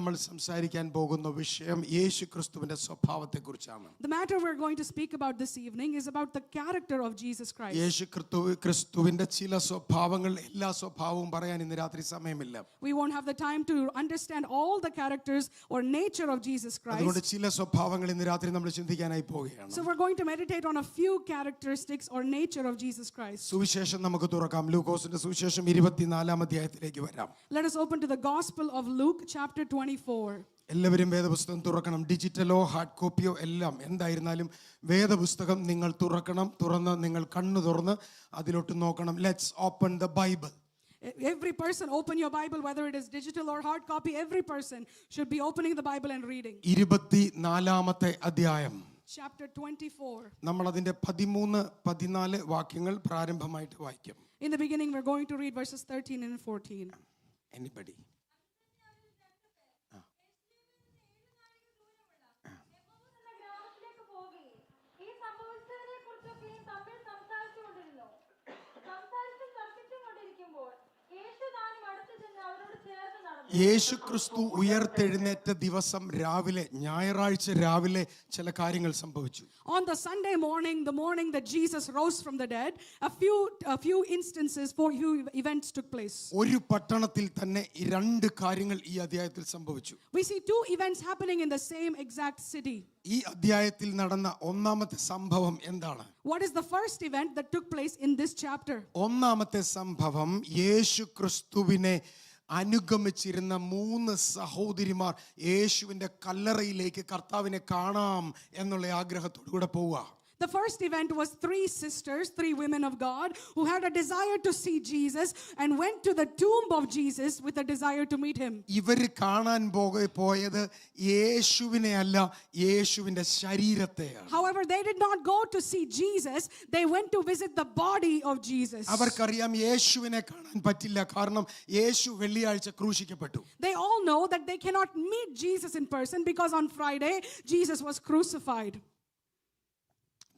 നമ്മൾ സംസാരിക്കാൻ പോകുന്ന വിഷയം യേശുക്രിസ്തുവിന്റെ സ്വഭാവത്തെക്കുറിച്ചാണ്. The matter we're going to speak about this evening is about the character of Jesus Christ. യേശുക്രിസ്തുവിന്റെ ചില സ്വഭാവങ്ങൾ, എല്ലാ സ്വഭാവവും പറയാൻ ഇന്ന് രാത്രി സമയമില്ല. We won't have the time to understand all the characters or nature of Jesus Christ. അതുകൊണ്ട് ചില സ്വഭാവങ്ങൾ ഇന്ന് രാത്രി നമ്മൾ ചിന്തിക്കാനായി പോവുകയാണ്. So we're going to meditate on a few characteristics or nature of Jesus Christ. സുവിശേഷം നമുക്ക് തുറക്കാം. ലൂക്കോസിന്റെ സുവിശേഷം 24-ാം അധ്യായത്തിലേക്ക് വരാം. Let us open to the Gospel of Luke chapter 24. എല്ലാവരും വേദപുസ്തകം തുറക്കണം. ഡിജിറ്റലോ ഹാർഡ് കോപ്പിയോ എല്ലാം എന്തായിരുന്നാലും വേദപുസ്തകം നിങ്ങൾ തുറക്കണം. തുറന്ന് നിങ്ങൾ കണ്ണു തുറന്ന് അതിലോട്ട് നോക്കണം. Let's open the Bible. Every person open your Bible, whether it is digital or hard copy. Every person should be opening the Bible and reading. 24-ാമത്തെ അധ്യായം, chapter 24. നമ്മൾ അതിന്റെ 13-14 വാക്യങ്ങൾ പ്രാരംഭമായിട്ട് വായിക്കും. In the beginning we're going to read verses 13 and 14. Anybody? യേശുക്രിസ്തു ഉയർത്തെഴുന്നേറ്റ ദിവസം രാവിലെ, ഞായറാഴ്ച രാവിലെ ചില കാര്യങ്ങൾ സംഭവിച്ചു. On the Sunday morning, the morning that Jesus rose from the dead, a few instances, few events took place. ഒരു പട്ടണത്തിൽ തന്നെ രണ്ട് കാര്യങ്ങൾ ഈ അധ്യായത്തിൽ സംഭവിച്ചു. We see two events happening in the same exact city. ഈ അധ്യായത്തിൽ നടന്ന ഒന്നാമത്തെ സംഭവം എന്താണ്? What is the first event that took place in this chapter? ഒന്നാമത്തെ സംഭവം, യേശുക്രിസ്തുവിനെ അനുഗമിച്ചിരുന്ന 3 സഹോദരിമാർ യേശുവിന്റെ കല്ലറയിലേക്ക് കർത്താവിനെ കാണാം എന്നുള്ള ആഗ്രഹത്തോടു കൂടെ പോവുക. The first event was 3 sisters, 3 women of God, who had a desire to see Jesus and went to the tomb of Jesus with a desire to meet him. ഇവർ കാണാൻ പോയത് യേശുവിനെ അല്ല, യേശുവിന്റെ ശരീരത്തെയാണ്. However, they did not go to see Jesus. They went to visit the body of Jesus. അവർക്കറിയാം യേശുവിനെ കാണാൻ പറ്റില്ല, കാരണം യേശു വെള്ളിയാഴ്ച ക്രൂശിക്കപ്പെട്ടു. They all know that they cannot meet Jesus in person because on Friday Jesus was crucified.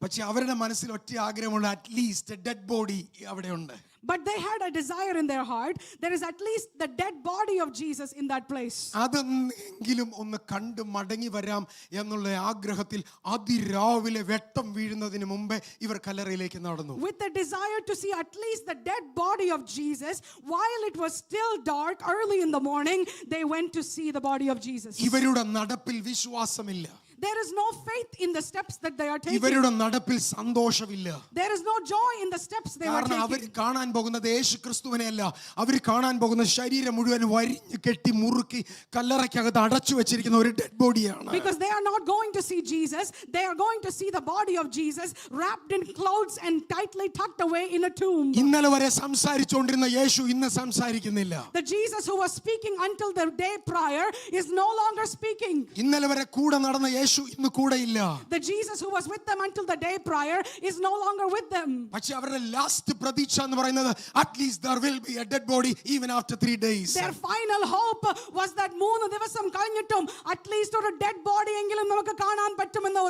പക്ഷെ അവരുടെ മനസ്സിൽ ഒറ്റ ആഗ്രഹമുള്ള, അറ്റ്ലീസ്റ്റ് ഡെഡ് ബോഡി അവിടെ ഉണ്ട്. But they had a desire in their heart. There is at least the dead body of Jesus in that place. അതെങ്കിലും ഒന്ന് കണ്ട് മടങ്ങി വരാം എന്നുള്ള ആഗ്രഹത്തിൽ അതിരാവിലെ വെട്ടം വീഴുന്നതിന് മുമ്പേ ഇവർ കല്ലറയിലേക്ക് നടന്നു. With the desire to see at least the dead body of Jesus, while it was still dark early in the morning, they went to see the body of Jesus. ഇവരുടെ നടപ്പിൽ വിശ്വാസമില്ല. There is no faith in the steps that they are taking. ഇവരുടെ നടപ്പിൽ സന്തോഷമില്ല. There is no joy in the steps they are കാരണം taking. അവർ കാണാൻ പോകുന്നത് യേശുക്രിസ്തുവിനെ അല്ല, അവർ കാണാൻ പോകുന്ന ശരീരം മുഴുവൻ വരിഞ്ഞു കെട്ടി മുറുക്കി കല്ലറയ്ക്കകത്ത് അടച്ചു വെച്ചിരിക്കുന്ന ഒരു ഡെഡ് ബോഡിയാണ്. Because they are not going to see Jesus, they are going to see the body of Jesus wrapped in clothes and tightly tucked away in a tomb. ഇന്നലെ വരെ സംസാരിച്ചുകൊണ്ടിരുന്ന യേശു ഇന്ന് സംസാരിക്കുന്നില്ല. The Jesus who was speaking until the day prior is no longer speaking. ഇന്നലെ വരെ കൂടെ നടന്ന യേശു ഇന്ന് കൂടെ ഇല്ല. The Jesus who was with them until the day prior is no longer with them. പക്ഷേ അവരുടെ ലാസ്റ്റ് പ്രതീക്ഷ എന്ന് പറയുന്നത്, at least there will be a dead body even after 3 days. Their final hope was that 3 ദിവസം കഴിഞ്ഞിട്ടും at least ഒരു dead body എങ്കിലും നമുക്ക് കാണാൻ പറ്റുമെന്ന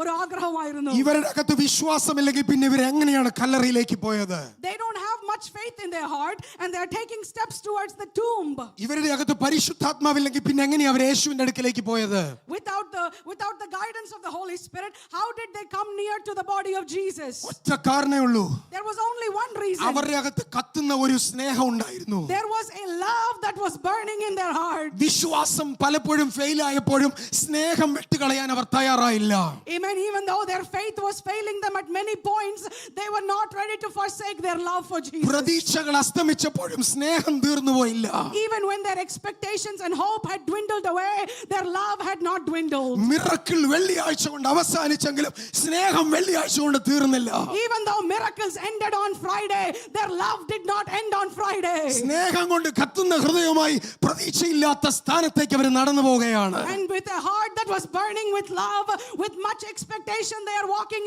ഒരു ആഗ്രഹമായിരുന്നു. ഇവരുടെ അകത്ത് വിശ്വാസമില്ലെങ്കിൽ പിന്നെ ഇവർ എങ്ങനെയാണ് കല്ലറയിലേക്ക് പോയത്? They don't have much faith in their heart and they are taking steps towards the tomb. ഇവരുടെ അകത്ത് പരിശുദ്ധാത്മാവില്ലെങ്കിൽ പിന്നെ എങ്ങനെയാണ് അവർ യേശുവിന്റെ അടുക്കലേക്ക് പോയത്? Without the guidance of the Holy Spirit, how did they come near to the body of Jesus? ഒറ്റ കാരണമേ ഉള്ളൂ. There was only one reason. അവരുടെ അകത്ത് കത്തുന്ന ഒരു സ്നേഹം ഉണ്ടായിരുന്നു. There was a love that was burning in their heart. വിശ്വാസം പലപ്പോഴും ഫെയിൽ ആയപ്പോഴും സ്നേഹം വിട്ടുകളയാൻ അവർ തയ്യാറായില്ല. Amen. Even though their faith was failing them at many points, they were not ready to forsake their love for Jesus. പ്രതീക്ഷകൾ അസ്തമിച്ചപ്പോഴും സ്നേഹം തീർന്നു പോയില്ല. Even when their expectations and hope had dwindled away, their love had not dwindled. Miracle വെള്ളിയാഴ്ച കൊണ്ട് അവസാനിച്ചെങ്കിലും സ്നേഹം വെള്ളിയാഴ്ച കൊണ്ട് തീർന്നില്ല. Even though miracles ended on Friday, their love did not end on Friday. സ്നേഹം കൊണ്ട് കത്തുന്ന ഹൃദയവുമായി പ്രതീക്ഷയില്ലാത്ത സ്ഥാനത്തേക്ക് അവർ നടന്നു പോവുകയാണ്. And with a heart that was burning with love, with much expectation, they are walking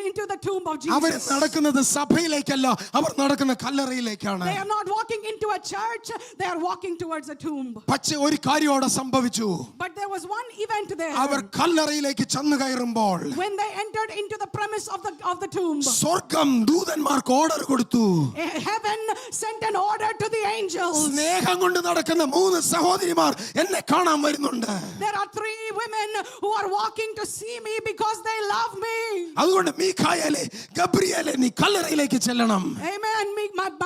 into the tomb of Jesus. അവർ നടക്കുന്നത് സഭയിലേക്കല്ല, അവർ നടക്കുന്ന കല്ലറയിലേക്കാണ്. They are not walking into a church, they are walking towards a tomb. പക്ഷേ ഒരു കാര്യം അവിടെ സംഭവിച്ചു. But there there was one event there. അവർ കല്ലറയിലേക്ക് ചെന്ന് കയറുമ്പോൾ When they entered into the premise of the tomb, സ്വർഗം ദൂതന്മാർക്ക് ഓർഡർ കൊടുത്തു. heaven sent an order to the angels. സ്നേഹം കൊണ്ട് നടക്കുന്ന 3 സഹോദരിമാർ എന്നെ കാണാൻ വരുന്നുണ്ട്. There are 3 women who are walking to see me because they love me. അതുകൊണ്ട് മീഖായേലേ, ഗബ്രിയേലേ, നീ കല്ലറയിലേക്ക് ചെല്ലണം. Amen.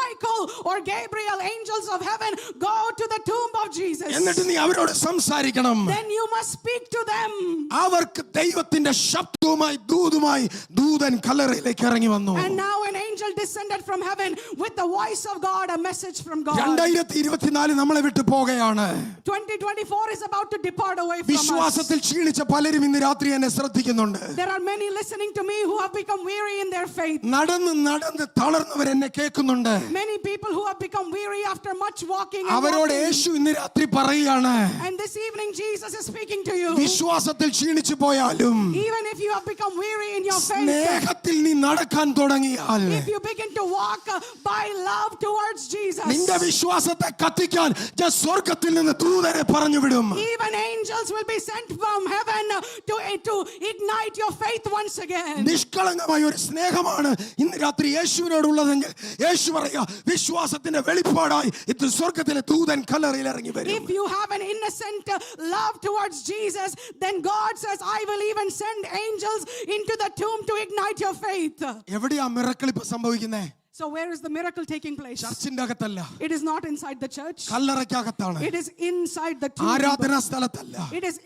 Michael or Gabriel, angels of heaven, go to the tomb of Jesus. എന്നിട്ട് നീ അവരോട് സംസാരിക്കണം. Then you must speak to them. അവർക്ക് ദൈവത്തിന്റെ ശബ്ദവുമായി ദൂതൻ കല്ലറയിലേക്ക് ഇറങ്ങി വന്നു. And now an angel descended from heaven with the voice of God, a message from God. 2024 നമ്മളെ വിട്ടു പോകുകയാണ്. 2024 is about to depart away from us. വിശ്വാസത്തിൽ ക്ഷീണിച്ച പലരും ഇന്ന് രാത്രി എന്നെ ശ്രദ്ധിക്കുന്നുണ്ട്. There are many listening to me who have become weary in their faith. നടന്ന് തളർന്നവർ എന്നെ കേൾക്കുന്നുണ്ട്. Many people who have become weary after much walking. അവരോട് യേശു ഇന്ന് രാത്രി പറയുകയാണ്, And this evening Jesus is speaking to you. വിശ്വാസത്തിൽ ക്ഷീണിച്ചു പോയാലും Even if you have become weary in your faith, സ്നേഹത്തിൽ നീ നടക്കാൻ തുടങ്ങിയാൽ, if you begin to walk by love towards Jesus, നിന്റെ വിശ്വാസത്തെ കത്തിക്കാൻ ഞാൻ സ്വർഗ്ഗത്തിൽ നിന്ന് ദൂതരെ പറഞ്ഞു വിടും. even angels will be sent from heaven to ignite your faith once again. നിഷ്കളങ്കമായ ഒരു സ്നേഹമാണ് ഇന്ന് രാത്രി യേശുവിനോടുള്ളതെങ്കിൽ യേശു പറയാ, വിശ്വാസത്തിന്റെ വെളിപ്പാടായി ഇത് സ്വർഗ്ഗത്തിലെ ദൂതൻ കല്ലറയിൽ ഇറങ്ങി വരും. If you have an innocent love towards Jesus, then God says, I will even send angels into the tomb to ignite your faith. എവിടെയാ മിറക്കിൾ ഇപ്പൊ സംഭവിക്കുന്നേ? So where is the miracle taking place? ചർച്ചിന്റെ അകത്തല്ല, It is not inside the church. കല്ലറയ്ക്കകത്താണ്. It is inside the tomb. ആരാധനാ സ്ഥലത്തല്ല, It is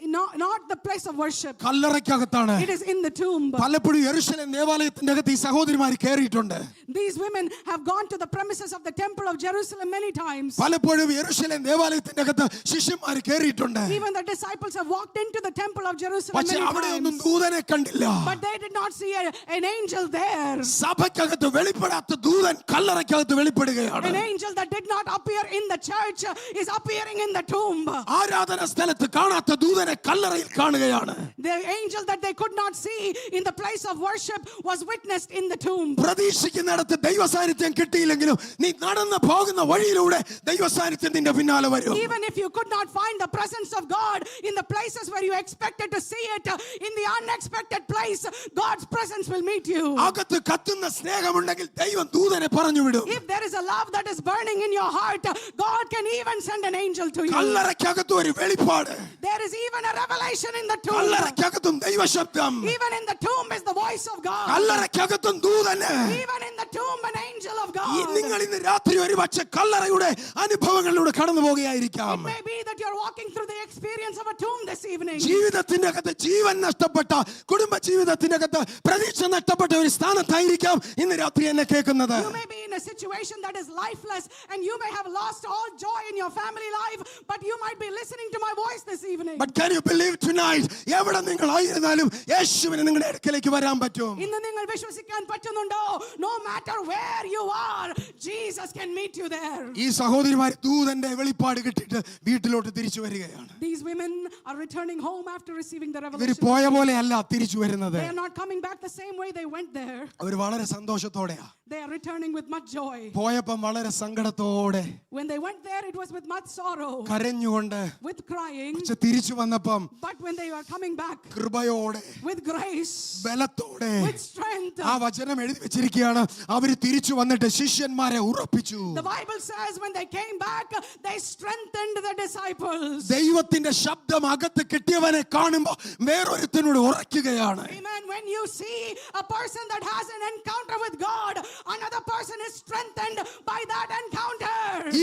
not the place of worship. കല്ലറയ്ക്കകത്താണ്. It is in the tomb. പലപ്പോഴും യെരൂശലേം ദേവാലയത്തിന്റെ അകത്ത് ഈ സഹോദരിമാർ കയറിയിട്ടുണ്ട്. These women have gone to the premises of the temple of Jerusalem many times. പലപ്പോഴും യെരൂശലേം ദേവാലയത്തിന്റെ അകത്ത് ശിഷ്യന്മാർ കയറിയിട്ടുണ്ട്. Even the disciples have walked into the temple of Jerusalem പക്ഷേ many അവിടെയൊന്നും times. ദൂതനെ കണ്ടില്ല. But they did not see an angel there. സഭയ്ക്കകത്ത് വെളിപ്പെടാത്ത ദൂതൻ കല്ലറയ്ക്കകത്ത് വെളിപ്പെടുകയാണ്. An angel that did not appear in the church is appearing in the tomb. ആരാധന സ്ഥലത്ത് കാണാത്ത ദൂതനെ കല്ലറയിൽ കാണുകയാണ്. The angel that they could not see in the place of worship was witnessed in the tomb. പ്രതീക്ഷിക്കുന്നിടത്ത് ദൈവ സാന്നിധ്യം കിട്ടിയില്ലെങ്കിലും നീ നടന്നു പോകുന്ന വഴിയിലൂടെ ദൈവ സാന്നിധ്യം നിന്റെ പിന്നാലെ വരും. Even if you could not find the presence of God in the places where you expected to see it, in the unexpected place, God's presence will meet you. അകത്ത് കത്തുന്ന സ്നേഹമുണ്ടെങ്കിൽ ദൈവം ദൂതനെ പറഞ്ഞു വിടും. If there is a love that is burning in your heart, God can even send an angel to you. കല്ലറയ്ക്കകത്ത് ഒരു വെളിപ്പാട്. There is even a revelation in the tomb. കല്ലറയ്ക്കകത്തും ദൈവ ശബ്ദം. Even in the tomb is the voice of God. കല്ലറയ്ക്കകത്തും ദൂതന്. Even in the tomb an angel of God. നിങ്ങൾ ഇന്ന് രാത്രി ഒരു പക്ഷേ കല്ലറയുടെ അനുഭവങ്ങളിലൂടെ കടന്നു പോകുകയായിരിക്കാം. It may be that you're walking through the experience of a tomb this evening. ജീവിതത്തിന്റെ അകത്ത് ജീവൻ നഷ്ടപ്പെട്ട, കുടുംബ ജീവിതത്തിന്റെ അകത്ത് പ്രതീക്ഷ നഷ്ടപ്പെട്ട ഒരു സ്ഥാനത്തായിരിക്കാം ഇന്ന് രാത്രി എന്നെ കേൾക്കുന്നത്. You may be in a situation that is lifeless and you may have lost all joy in your family life, but you might be listening to my voice this evening. But can you believe tonight, എവിടെ നിങ്ങളായിരുന്നാലും യേശുവിന് നിങ്ങളുടെ അടുക്കലേക്ക് വരാൻ പറ്റും. ഇന്ന് നിങ്ങൾ വിശ്വസിക്കാൻ പറ്റുന്നുണ്ടോ? No matter where you are, Jesus can meet you there. ഈ സഹോദരിമാർ ദൂതന്റെ വെളിപ്പാട് കിട്ടിയിട്ട് വീട്ടിലോട്ട് തിരിച്ചു വരികയാണ്. These women are returning home after receiving the ഇവർ revelation. പോയ പോലെയല്ല തിരിച്ചു വരുന്നത്. They are not coming back the same way they went there. അവർ വളരെ സന്തോഷത്തോടെയാ. They are returning with much joy. പോയപ്പം വളരെ സങ്കടത്തോടെ, When they went there, it was with much sorrow, കരഞ്ഞുകൊണ്ട്. with crying. പക്ഷെ തിരിച്ചു വന്നപ്പം But when they were coming back, കൃപയോടെ, with grace, ബലത്തോടെ, with strength. ആ വചനം എഴുതി വെച്ചിരിക്കുകയാണ്. അവർ തിരിച്ചു വന്നിട്ട് ശിഷ്യന്മാരെ ഉറപ്പിച്ചു. The Bible says when they came back, they strengthened the disciples. ദൈവത്തിന്റെ ശബ്ദം അകത്ത് കിട്ടിയവനെ കാണുമ്പോൾ വേറൊരുത്തനോട് ഉറയ്ക്കുകയാണ്. Amen. When you see a person that has an encounter with God, another person is strengthened by that encounter.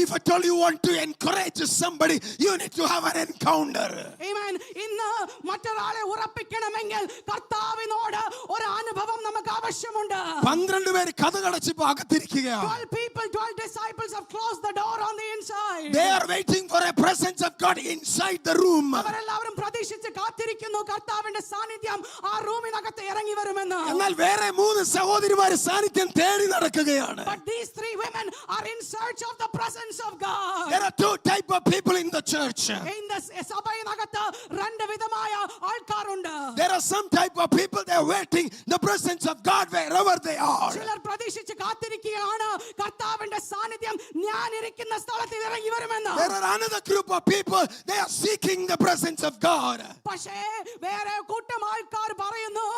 If at all you want to encourage somebody, you need to have an encounter. Amen. ഇന്ന് മറ്റൊരാളെ ഉറപ്പിക്കണമെങ്കിൽ കർത്താവിനോട് ഒരു അനുഭവം നമുക്ക് ആവശ്യമുണ്ട്. 12 പേര് കതകടച്ചിപ്പോ അകത്തിരിക്കുകയാണ്. 12 people, 12 disciples have closed the door on the inside. They are waiting for a presence of God inside the room. അവരെല്ലാവരും പ്രതീക്ഷിച്ച് കാത്തിരിക്കുന്നു കർത്താവിന്റെ സാന്നിധ്യം ആ റൂമിനകത്ത് ഇറങ്ങി വരുമെന്ന്. എന്നാൽ വേറെ 3 സഹോദരിമാര് സാന്നിധ്യം തേടി നടക്കുകയാണ്. But these 3 women are in search of the presence of God. There are 2 type of people in the church. In the സഭയിനകത്ത് 2 വിധമായ ആൾക്കാരുണ്ട്. There are some type of people, they are waiting the presence of God wherever they are. ചിലർ പ്രതീക്ഷിച്ച് കാത്തിരിക്കുകയാണ് കർത്താവിന്റെ സാന്നിധ്യം ഞാൻ ഇരിക്കുന്ന സ്ഥലത്ത് ഇറങ്ങി വരുമെന്ന്. There are another group of people, they are seeking the presence of God. പക്ഷേ വേറെ കൂട്ടം ആൾക്കാർ പറയുന്നു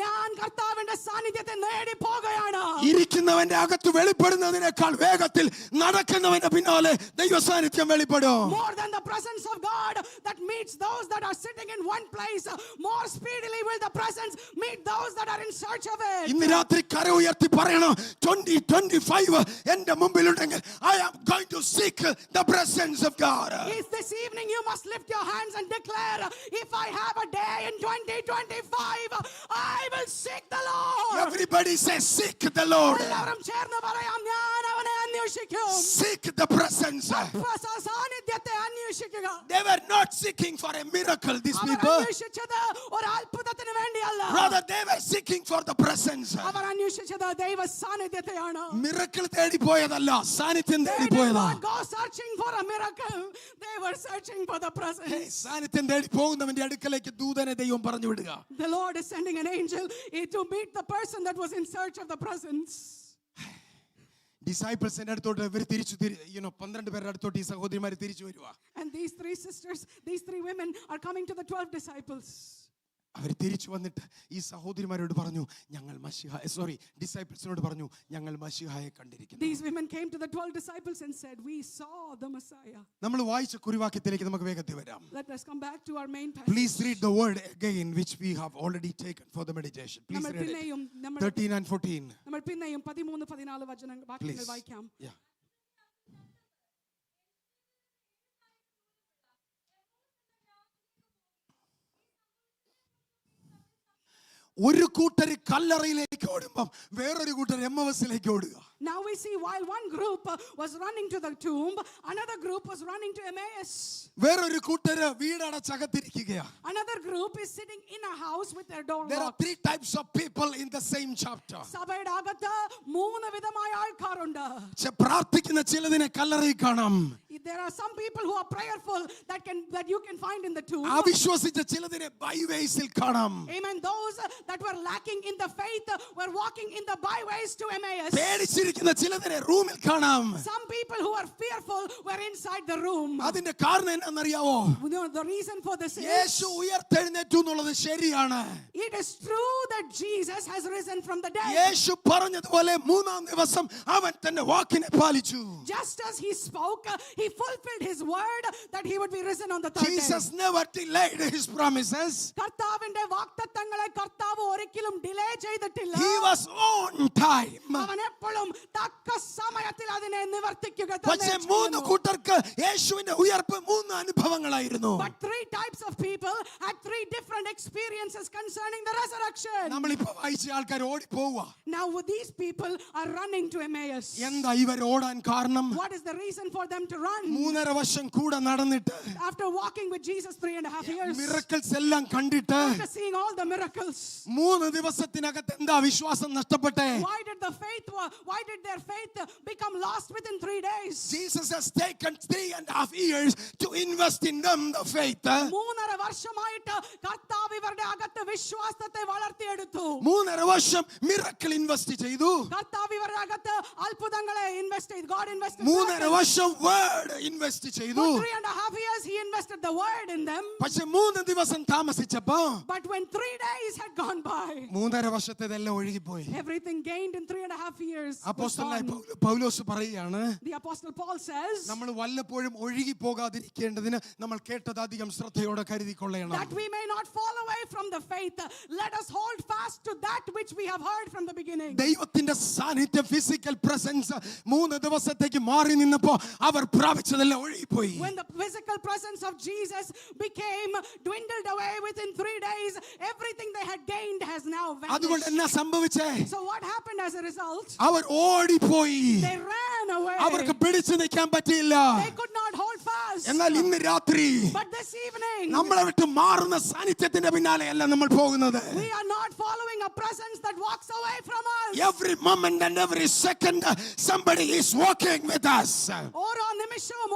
ഞാൻ കർത്താവിന്റെ സാന്നിധ്യത്തെ നേടി പോകുകയാണ്. ഇരിക്കുന്നവന്റെ അകത്ത് വെളിപ്പെടുന്നതിനേക്കാൾ വേഗത്തിൽ നടക്കുന്നവന്റെ പിന്നാലെ ദൈവ സാന്നിധ്യം വെളിപ്പെടും. More than the presence of God that meets those that are sitting in one place, more speedily will the presence meet those that are in search of it. ഇന്ന് രാത്രി കര ഉയർത്തി പറയണം 2025 എന്റെ മുമ്പിലുണ്ടെങ്കിൽ I am going to seek the presence of God. This evening you must lift your hands and declare, if I have a day in 2025, I will seek the Lord. Everybody say seek the Lord. എല്ലാവരും ചേർന്ന് പറയാം ഞാൻ അവനെ അന്വേഷിക്കും. Seek the presence. സാന്നിധ്യത്തെ അന്വേഷിക്കുക. They were not seeking for a miracle, these our people. അന്വേഷിച്ചത് ഒരു അത്ഭുതത്തിന് വേണ്ടിയല്ല. Rather they were seeking for the presence. അവർ അന്വേഷിച്ചത് ദൈവ സാന്നിധ്യത്തെയാണ്. Miracle തേടി പോയതല്ല, സാന്നിധ്യം They തേടി did പോയതാ. not go searching for a miracle. They were searching for the presence. സാന്നിധ്യം തേടി പോകുന്നവന്റെ അടുക്കലേക്ക് ദൂതനെ ദൈവം പറഞ്ഞു വിടുക. The Lord is sending an angel to meet the person that was in search of the presence. ഡിസൈപ്പിൾസിന്റെ അടുത്തോട്ട് ഇവർ തിരിച്ചു 12 പേരുടെ അടുത്തോട്ട് ഈ സഹോദരിമാർ തിരിച്ചു വരുവാ. And these three sisters, these three women are coming to the 12 disciples. അവർ തിരിച്ചു വന്നിട്ട് ഈ സഹോദരിമാരോട് പറഞ്ഞു ഞങ്ങൾ ഡിസൈപ്പിൾസിനോട് പറഞ്ഞു ഞങ്ങൾ മശിഹായെ കണ്ടിരിക്കുന്നു. These women came to the 12 disciples and said, we saw the Messiah. നമ്മൾ വായിച്ച കുറിവാക്യത്തിലേക്ക് നമുക്ക് വേഗത്തിൽ വരാം. Let us come back to our main passage. Please read the word again which we have already taken for the meditation. Please read it. 13 and 14. നമ്മൾ പിന്നെയും 13-14 വാക്യങ്ങൾ വായിക്കാം. Yeah. ഒരു കൂട്ടർ കല്ലറയിലേക്ക് ഓടുമ്പം വേറൊരു കൂട്ടർ എമ്മവസിലേക്ക് ഓടുക. Now we see while one group was running to the tomb, another group was running to Emmaus. വേറൊരു കൂട്ടർ വീടടച്ചകത്തിരിക്കുകയാ. Another group is sitting in a house with their door There are locked. 3 types of people in the same chapter. സഭയുടെ അകത്ത് 3 വിധമായ ആൾക്കാരുണ്ട്. പ്രാർത്ഥിക്കുന്ന ചിലതിനെ കല്ലറയിൽ കാണാം. There are some people who are prayerful that you can find in the tomb. അവിശ്വസിച്ച ചിലതിനെ bywaysൽ കാണാം. Amen. Those that were lacking in the faith were walking in the byways to Emmaus. പേടിച്ചിരിക്കുന്ന ചിലതിനെ റൂമിൽ കാണാം. Some people who are fearful were inside the room. അതിന്റെ കാരണം എന്താണെന്നറിയാവോ? The reason for this is യേശു ഉയർത്തെഴുന്നേറ്റു എന്നുള്ളത് ശരിയാണ്. it is true that Jesus has risen from the dead. യേശു പറഞ്ഞതുപോലെ 3-ാം ദിവസം അവൻ തന്റെ വാക്കിനെ പാലിച്ചു. Just as he spoke, he fulfilled his word that he would be risen on the third day. Jesus never delayed his promises. കർത്താവിന്റെ വാഗ്ദത്തങ്ങളെ കർത്താവ് ഒരിക്കലും delay ചെയ്തിട്ടില്ല. He was on time. അവൻ എപ്പോഴും തക്ക സമയത്തിൽ അതിനെ നിവർത്തിക്കുക പക്ഷേ 3 കൂട്ടർക്ക് യേശുവിന്റെ ഉയർപ്പ് 3 അനുഭവങ്ങളായിരുന്നു. But 3 types of people had 3 different experiences concerning the resurrection. നമ്മൾ ഇപ്പോൾ വായിച്ച ആൾക്കാർ ഓടി പോവുക. Now these people are running to Emmaus. എന്താ ഇവർ ഓടാൻ കാരണം? What is the reason for them to run? 3.5 വർഷം കൂടെ നടന്നിട്ട് After walking with Jesus 3.5 years. Miracles എല്ലാം കണ്ടിട്ട് After seeing all the miracles. 3 ദിവസത്തിനകത്ത് എന്താ വിശ്വാസം നഷ്ടപ്പെട്ടെ? Why did their faith become lost within 3 days? Jesus has taken 3.5 years to invest in them the faith. 3.5 വർഷമായിട്ട് കർത്താവ് ഇവരുടെ അകത്ത് വിശ്വാസത്തെ വളർത്തിയെടുത്തു. 3.5 വർഷം മിറക്കിൾ ഇൻവെസ്റ്റ് ചെയ്തു. കർത്താവ് ഇവരുടെ അകത്ത് അത്ഭുതങ്ങളെ ഇൻവെസ്റ്റ് ചെയ്തു. God invested. 3.5 വർഷം വേർഡ് ഇൻവെസ്റ്റ് ചെയ്തു. For 3.5 years he invested the word in them. പക്ഷെ 3 ദിവസം താമസിച്ചപ്പോ But when 3 days had gone by, 3.5 വർഷത്തേതെല്ലാം ഒഴുകിപ്പോയി. everything gained in 3.5 years was അപ്പോസ്തലനായ gone. പൗലോസ് പറയുകയാണ്, The apostle Paul says നമ്മൾ വല്ലപ്പോഴും ഒഴുകി പോകാതിരിക്കേണ്ടതിന് നമ്മൾ കേട്ടത് അധികം ശ്രദ്ധയോടെ കരുതിക്കൊള്ളണം. that we may not fall away from the faith, let us hold fast to that which we have heard from the beginning. ദൈവത്തിന്റെ സാന്നിധ്യം ഫിസിക്കൽ പ്രസൻസ് 3 ദിവസത്തേക്ക് മാറി നിന്നപ്പോ അവർ പ്രാപിച്ചതെല്ലാം ഒഴുകിപ്പോയി. When the physical presence of Jesus dwindled away within 3 days, everything they had gained has now അതുകൊണ്ട് vanished. എന്നാ സംഭവിച്ചേ? So what happened as a result? അവർ ഓടിപ്പോയി. They ran away. അവർക്ക് പിടിച്ചു നിൽക്കാൻ പറ്റിയില്ല. They could not hold fast. എന്നാൽ ഇന്ന് രാത്രി But this evening, നമ്മളെ വിട്ട് മാറുന്ന സാന്നിധ്യത്തിന്റെ പിന്നാലെയല്ല നമ്മൾ പോകുന്നത്. we are not following a presence that walks away from us. Every moment and every second somebody is walking with us. ഓരോ നിമിഷവും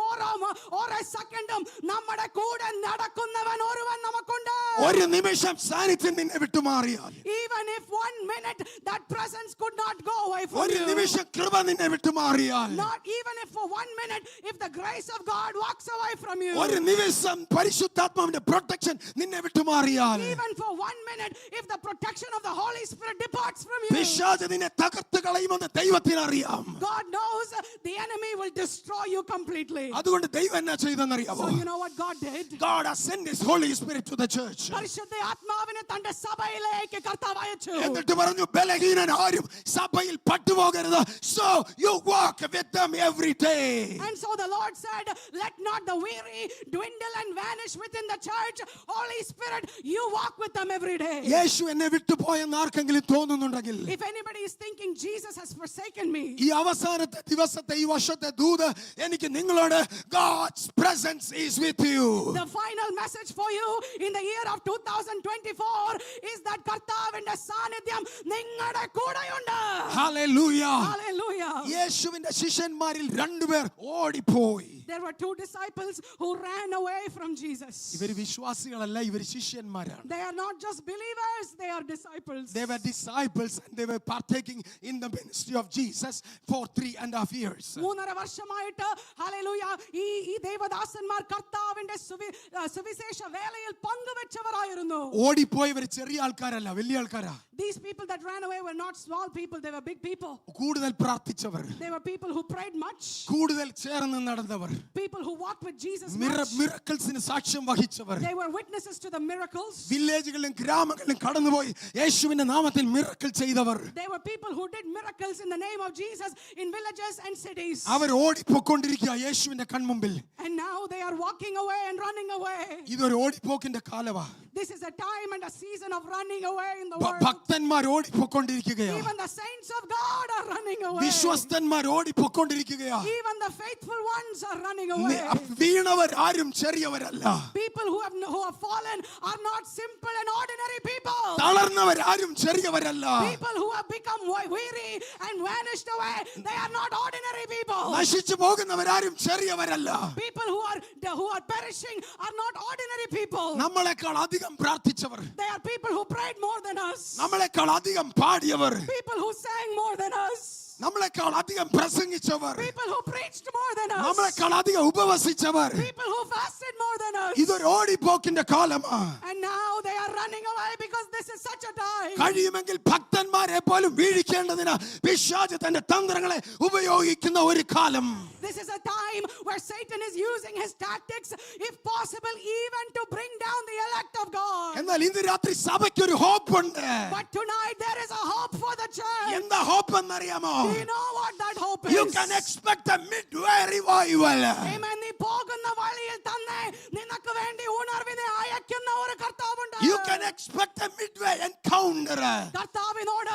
ഓരോ സെക്കൻഡും നമ്മുടെ കൂടെ നടക്കുന്നവൻ ഒരുവൻ നമുക്കുണ്ട്. ഒരു നിമിഷം സാന്നിധ്യം നിന്നെ വിട്ടുമാറിയാൽ, Even if 1 minute that presence could not go away from ഒരു you. നിമിഷം കൃപ നിന്നെ വിട്ടുമാറിയാൽ, Not even if for 1 minute, if the grace of God walks away from you. ഒരു നിമിഷം പരിശുദ്ധാത്മാവിന്റെ പ്രൊട്ടക്ഷൻ നിന്നെ വിട്ടുമാറിയാൽ, Even for 1 minute, if the protection of the Holy Spirit departs from you. പിശാച് നിന്നെ തകർത്ത് കളയുമെന്ന് ദൈവത്തിന് അറിയാം. God knows the enemy will destroy you completely. അതുകൊണ്ട് ദൈവം എന്നാ ചെയ്തെന്നറിയാമോ? So you know what God did? God has sent his Holy Spirit to the church. പരിശുദ്ധ ആത്മാവിനെ തന്റെ സഭയിലേക്ക് കർത്താവ് അയച്ചു. എന്നിട്ട് പറഞ്ഞു, ബലഹീനൻ ആരും സഭയിൽ പട്ടുപോകരുത്. So you walk with them every day. And so the Lord said, let not the weary dwindle and vanish within the church. Holy Spirit, you walk with them every day. യേശു എന്നെ വിട്ടുപോയെന്ന് ആർക്കെങ്കിലും തോന്നുന്നുണ്ടെങ്കിൽ, If anybody is thinking Jesus has forsaken me, ഈ അവസാനത്തെ ദിവസത്തെ ഈ വർഷത്തെ ദൂത് എനിക്ക് നിങ്ങളോട്, God's presence is with you. the final message for you in the year of 2024 is that കർത്താവിന്റെ സാന്നിധ്യം നിങ്ങളുടെ കൂടെയുണ്ട്. Hallelujah. Hallelujah. യേശുവിന്റെ ശിഷ്യന്മാരിൽ രണ്ടുപേർ ഓടിപ്പോയി. There were 2 disciples who ran away from Jesus. ഇവര് വിശ്വാസികളല്ല, ഇവര് ശിഷ്യന്മാരാണ്. They are not just believers, they are disciples. They were disciples and they were partaking in the ministry of Jesus for 3.5 years. 3.5 വർഷമായിട്ട് hallelujah ഈ ദേവദാസന്മാർ കർത്താവിന്റെ സുവിശേഷ വേലയിൽ പങ്കുവെച്ചവരായിരുന്നു. ഓടിപ്പോയവർ ചെറിയ ആൾക്കാരല്ല, വലിയ ആൾക്കാരാ. These people that ran away were not small people, they were big people. കൂടുതൽ പ്രാർത്ഥിച്ചവർ, They were people who prayed much, കൂടുതൽ ചേർന്ന് നടന്നവർ, people who walked with Jesus much. മിറക്കിൾസിന് സാക്ഷ്യം വഹിച്ചവർ, They were witnesses to the miracles. വില്ലേജുകളിലും ഗ്രാമങ്ങളിലും കടന്നുപോയി യേശുവിന്റെ നാമത്തിൽ miracle ചെയ്തവർ. They were people who did miracles in the name of Jesus in villages and cities. അവർ ഓടിപ്പോയിക്കൊണ്ടിരിക്കുക യേശുവിന്റെ കൺമുമ്പിൽ. And now they are walking away and running away. ഇതൊരു ഓടിപ്പോക്കിന്റെ കാലവാ. This is a time and a season of running away in the world. ഭക്തന്മാർ ഓടിപ്പോയിക്കൊണ്ടിരിക്കുകയാ. Even the saints of God are running away. വിശ്വസ്തന്മാർ ഓടിപ്പോയിക്കൊണ്ടിരിക്കുകയാ. Even the faithful ones are running away. വീണവർ ആരും ചെറിയവരല്ല. People who have fallen are not simple and ordinary people. തളർന്നവർ ആരും ചെറിയവരല്ല. People who have become weary and vanished away, they are not ordinary people. നശിച്ചു പോകുന്നവർ ആരും ചെറിയവരല്ല. People who are perishing are not ordinary people. നമ്മളെക്കാൾ അധികം പ്രാർത്ഥിച്ചവർ, They are people who prayed more than us. നമ്മളെക്കാൾ അധികം പാടിയവർ, People who sang more than us. നമ്മളെക്കാൾ അധികം പ്രസംഗിച്ചവർ, People who preached more than us. നമ്മളെക്കാൾ അധികം ഉപവസിച്ചവർ. People who fasted more than us. ഇതൊരു ഓടിപ്പോക്കിന്റെ കാലമാ. And now they are running away because this is such a time. കഴിയുമെങ്കിൽ ഭക്തന്മാരെ പോലും വീഴിക്കേണ്ടതിന് പിശാച് തന്റെ തന്ത്രങ്ങളെ ഉപയോഗിക്കുന്ന ഒരു കാലം. This is a time where Satan is using his tactics, if possible, even to bring down the elect of God. എന്നാൽ ഇന്ന് രാത്രി സഭയ്ക്ക് ഒരു ഹോപ്പ് ഉണ്ട്. But tonight there is a hope for the church. എന്താ ഹോപ്പ് എന്നറിയാമോ? Do you know what that hope is? You can expect a midway revival. Amen. നീ പോകുന്ന വഴിയിൽ തന്നെ നിനക്ക് വേണ്ടി ഉണർവിനെ അയക്കുന്ന ഒരു കർത്താവുണ്ട്. You can expect a midway encounter. കർത്താവിനോട്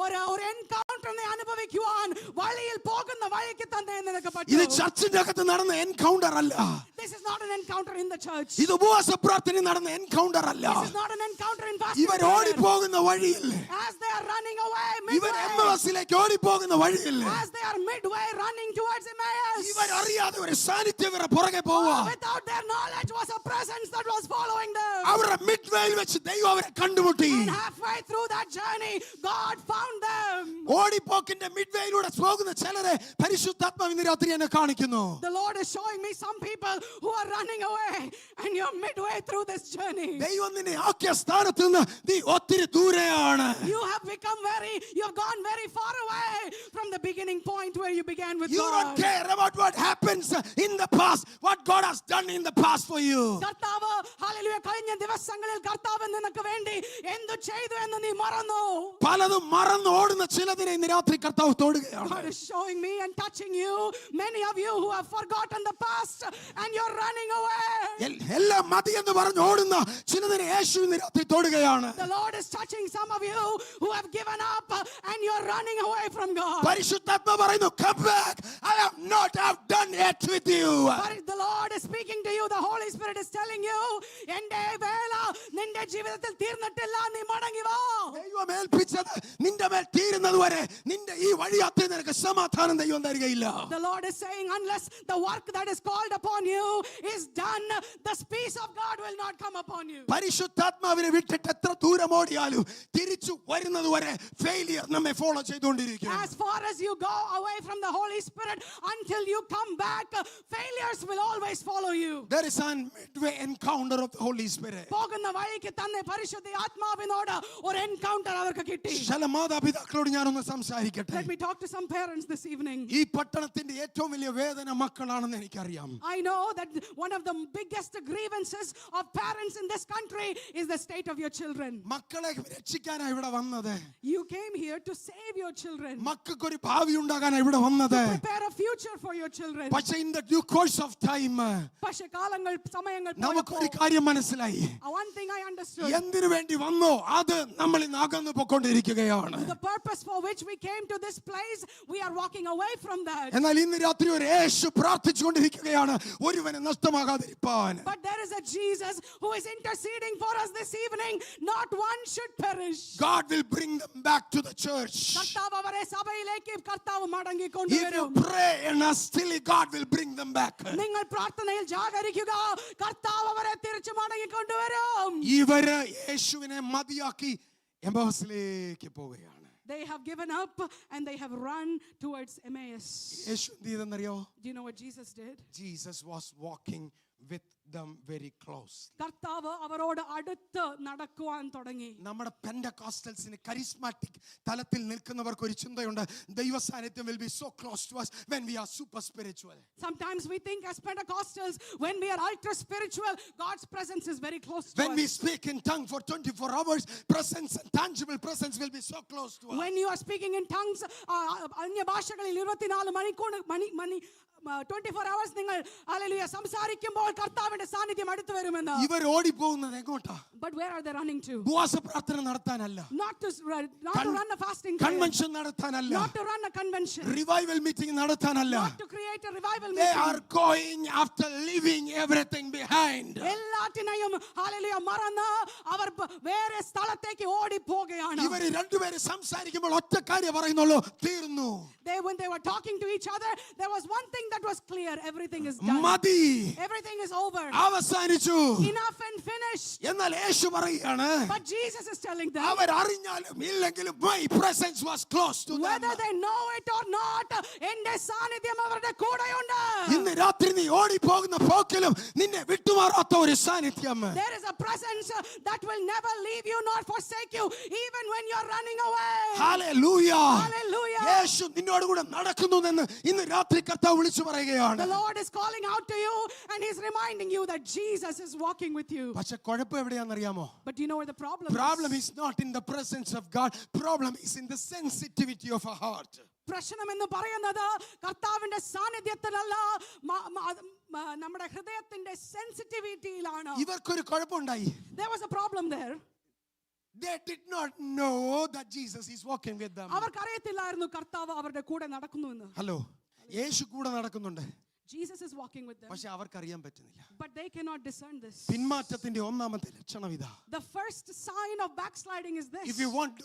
ഒരു എൻകൗണ്ടറിനെ അനുഭവിക്കുവാൻ വഴിയിൽ പോകുന്ന വഴിക്ക് തന്നെ നിനക്ക് ഇത് പറ്റും. ചർച്ചിന്റെ അകത്ത് നടന്ന എൻകൗണ്ടർ അല്ല. This is not an encounter in the church. ഇത് ഉപവാസ പ്രാർത്ഥന നടന്ന എൻകൗണ്ടർ അല്ല. This is not an encounter in fasting. ഇവർ ഓടിപ്പോകുന്ന വഴിയിൽ, As they are running away ഇവർ midway, എംഎസിലേക്ക് ഓടിപ്പോകുന്ന വഴിയിൽ, as they are midway running towards Emmaus, ഇവർ അറിയാതെ ഒരു സാന്നിധ്യം ഇവരെ പുറകെ പോവാ. without their knowledge was a presence that was following them. അവരുടെ മിഡ്വേയിൽ വെച്ച് ദൈവം അവരെ കണ്ടുമുട്ടി. And halfway through that journey, God found them. ഓടിപ്പോക്കിന്റെ മിഡ്വേയിലൂടെ പോകുന്ന ചിലരെ പരിശുദ്ധാത്മാവ് ഇന്ന് രാത്രി എന്നെ കാണിക്കുന്നു. The Lord is showing me some people who are running away, and you're midway through this journey. ദൈവം നിന്നെ ആക്കിയ സ്ഥാനത്ത് നിന്ന് നീ ഒത്തിരി ദൂരെയാണ്. You have gone very far away from the beginning point where you began with You God. don't care about what happens in the past, what God has done in the past for you. കർത്താവ് hallelujah കഴിഞ്ഞ ദിവസങ്ങളിൽ കർത്താവ് നിനക്ക് വേണ്ടി എന്തു ചെയ്തു എന്ന് നീ മറന്നു. പലതും മറന്ന് ഓടുന്ന ചിലതിനെ ഇന്ന് രാത്രി കർത്താവ് തൊടുകയാണ്. God is showing me and touching you, many of you who have forgotten the past and you're running away. എല്ലാം മതി എന്ന് പറഞ്ഞ് ഓടുന്ന ചിലതിനെ യേശു ഇന്ന് രാത്രി തൊടുകയാണ്. The Lord is touching some of you who have given up and you're running away from God. പരിശുദ്ധാത്മാവ് പറയുന്നു, come back, I have not done yet with you. But the Lord is speaking to you, the Holy Spirit is telling you, എൻ്റെ വേല നിന്റെ ജീവിതത്തിൽ തീർന്നിട്ടില്ല. നീ മടങ്ങി വാ. ദൈവം ഏൽപ്പിച്ചത് നിന്റെ മേൽ തീരുന്നത് വരെ നിന്റെ ഈ വഴിയാത്ര നിനക്ക് സമാധാനം ദൈവം തരികയില്ല. The Lord is saying, unless the work that is called upon you is done, the peace of God will not come upon you. പരിശുദ്ധാത്മാവിനെ വിട്ടിട്ട് എത്ര ദൂരം ഓടിയാലും തിരിച്ചു വരുന്നത് വരെ ഫെയിലിയർ നമ്മെ ഫോളോ ചെയ്തുകൊണ്ടിരിക്കും. As far as you go away from the Holy Spirit, until you come back, failures will always follow you. There is an midway encounter of the Holy Spirit. പോകുന്ന വഴിക്ക് തന്നെ പരിശുദ്ധ ആത്മാവിനോട് ഒരു എൻകൗണ്ടർ അവർക്ക് കിട്ടി. ചില മാതാപിതാക്കളോട് ഞാനൊന്ന് സംസാരിക്കട്ടെ. Let me talk to some parents this evening. ഈ പട്ടണത്തിന്റെ ഏറ്റവും വലിയ വേദന മക്കളാണെന്ന് എനിക്കറിയാം. I know that one of the biggest grievances of parents in this country is the state of your children. മക്കളെ രക്ഷിക്കാനാണ് ഇവിടെ വന്നത്. You came here to save your children. മക്കൾക്ക് ഒരു ഭാവി ഉണ്ടാകാനാണ് ഇവിടെ വന്നത്. Prepare a future for your children. പക്ഷേ in the due course of time പക്ഷേ കാലങ്ങൾ സമയങ്ങൾ നമുക്കൊരു കാര്യം മനസ്സിലായി. one thing I understood. എന്തിനു വേണ്ടി വന്നോ അത് നമ്മളിൽ നിന്ന് അകന്നു പോയിക്കൊണ്ടിരിക്കുകയാണ്. The purpose for which we came to this place, we are walking away from that. എന്നാൽ ഇന്ന് രാത്രി ഒരു യേശു പ്രാർത്ഥിച്ചുകൊണ്ടിരിക്കുകയാണ് ഒരുവനെ നഷ്ടമാകാതിരിപ്പാൻ. But there is a Jesus who is interceding for us this evening. Not one should perish. God will bring them back to the church. കർത്താവ് അവരെ സഭയിലേക്ക് കർത്താവ് മടങ്ങി If you കൊണ്ടുവരും. pray and are still, God will bring them back. നിങ്ങൾ പ്രാർത്ഥനയിൽ ജാഗരിക്കുക, കർത്താവ് അവരെ തിരിച്ചു മടങ്ങി കൊണ്ടുവരും. ഇവര് യേശുവിനെ മതിയാക്കി എംബാസിലേക്ക് പോവുകയാണ്. They have given up and they have run towards Emmaus. യേശു എന്ത് ചെയ്തെന്നറിയോ? Do you know what Jesus did? Jesus was walking with them very close. കർത്താവ് അവരോട് അടുത്ത് നടക്കുവാൻ തുടങ്ങി. നമ്മുടെ പെന്റകോസ്റ്റൽസിന് കരിസ്മാറ്റിക് തലത്തിൽ നിൽക്കുന്നവർക്ക് ഒരു ചിന്തയുണ്ട്. ദൈവ സാന്നിധ്യം will be so close to us when we are super spiritual. Sometimes we think as Pentecostals, when we are ultra spiritual, God's presence is very close to When us. we speak in tongue for 24 hours, presence and tangible presence will be so close to us. When you are speaking in tongues, അന്യ ഭാഷകളിൽ 24 മണിക്കൂർ 24 hours നിങ്ങൾ hallelujah സംസാരിക്കുമ്പോൾ കർത്താവിന്റെ സാന്നിധ്യം അടുത്ത് വരുമെന്ന്. ഇവർ ഓടിപ്പോകുന്നത് എങ്ങോട്ടാ? But where are they running to? ഉപവാസ പ്രാർത്ഥന നടത്താനല്ല, Not to run a fasting prayer. Convention നടത്താനല്ല, Not to run a convention. Revival meeting നടത്താനല്ല. Not to create a revival They meeting. are going after leaving everything behind. എല്ലാറ്റിനെയും hallelujah മറന്ന് അവർ വേറെ സ്ഥലത്തേക്ക് ഓടി പോകുകയാണ്. ഇവർ രണ്ടുപേരും സംസാരിക്കുമ്പോൾ ഒറ്റ കാര്യം പറയുന്നുള്ളൂ, തീർന്നു. When they were talking to each other, there was one thing that was clear: everything is done. മതി, Everything is over. അവസാനിച്ചു. Enough and finished. എന്നാൽ യേശു പറയുകയാണ്, But Jesus is telling them, അവർ അറിഞ്ഞാലും ഇല്ലെങ്കിലും my presence was close to them. whether they know it or not, എന്റെ സാന്നിധ്യം അവരുടെ കൂടെയുണ്ട്. ഇന്ന് രാത്രി നീ ഓടിപ്പോകുന്ന പോക്കിലും നിന്നെ വിട്ടുമാറാത്ത ഒരു സാന്നിധ്യം. There is a presence that will never leave you nor forsake you, even when you are running away. Hallelujah. Hallelujah. യേശു നിന്നോട് കൂടെ നടക്കുന്നു എന്ന് ഇന്ന് രാത്രി കർത്താവ് വിളിച്ചു പറയുകയാണ്. The Lord is calling out to you and He's reminding you that Jesus is walking with you. പക്ഷെ കുഴപ്പം എവിടെയാണെന്നറിയാമോ? But do you know where the problem Problem is? is not in the presence of God. Problem is in the sensitivity of our heart. പ്രശ്നം എന്ന് പറയുന്നത് കർത്താവിന്റെ സാന്നിധ്യത്തിലല്ല, നമ്മുടെ ഹൃദയത്തിന്റെ സെൻസിറ്റിവിറ്റിയിലാണ്. ഇവർക്കൊരു കുഴപ്പമുണ്ടായി. There was a problem there. They did not know that Jesus is walking with them. അവർക്കറിയത്തില്ലായിരുന്നു കർത്താവ് അവരുടെ കൂടെ നടക്കുന്നുവെന്ന്. ഹലോ, യേശു കൂടെ നടക്കുന്നുണ്ട്, Jesus is walking with them. പക്ഷെ അവർക്കറിയാൻ പറ്റുന്നില്ല. But they cannot discern this. പിന്മാറ്റത്തിന്റെ ഒന്നാമത്തെ ലക്ഷണം ഇതാ. The first sign of backsliding is this. If you want to,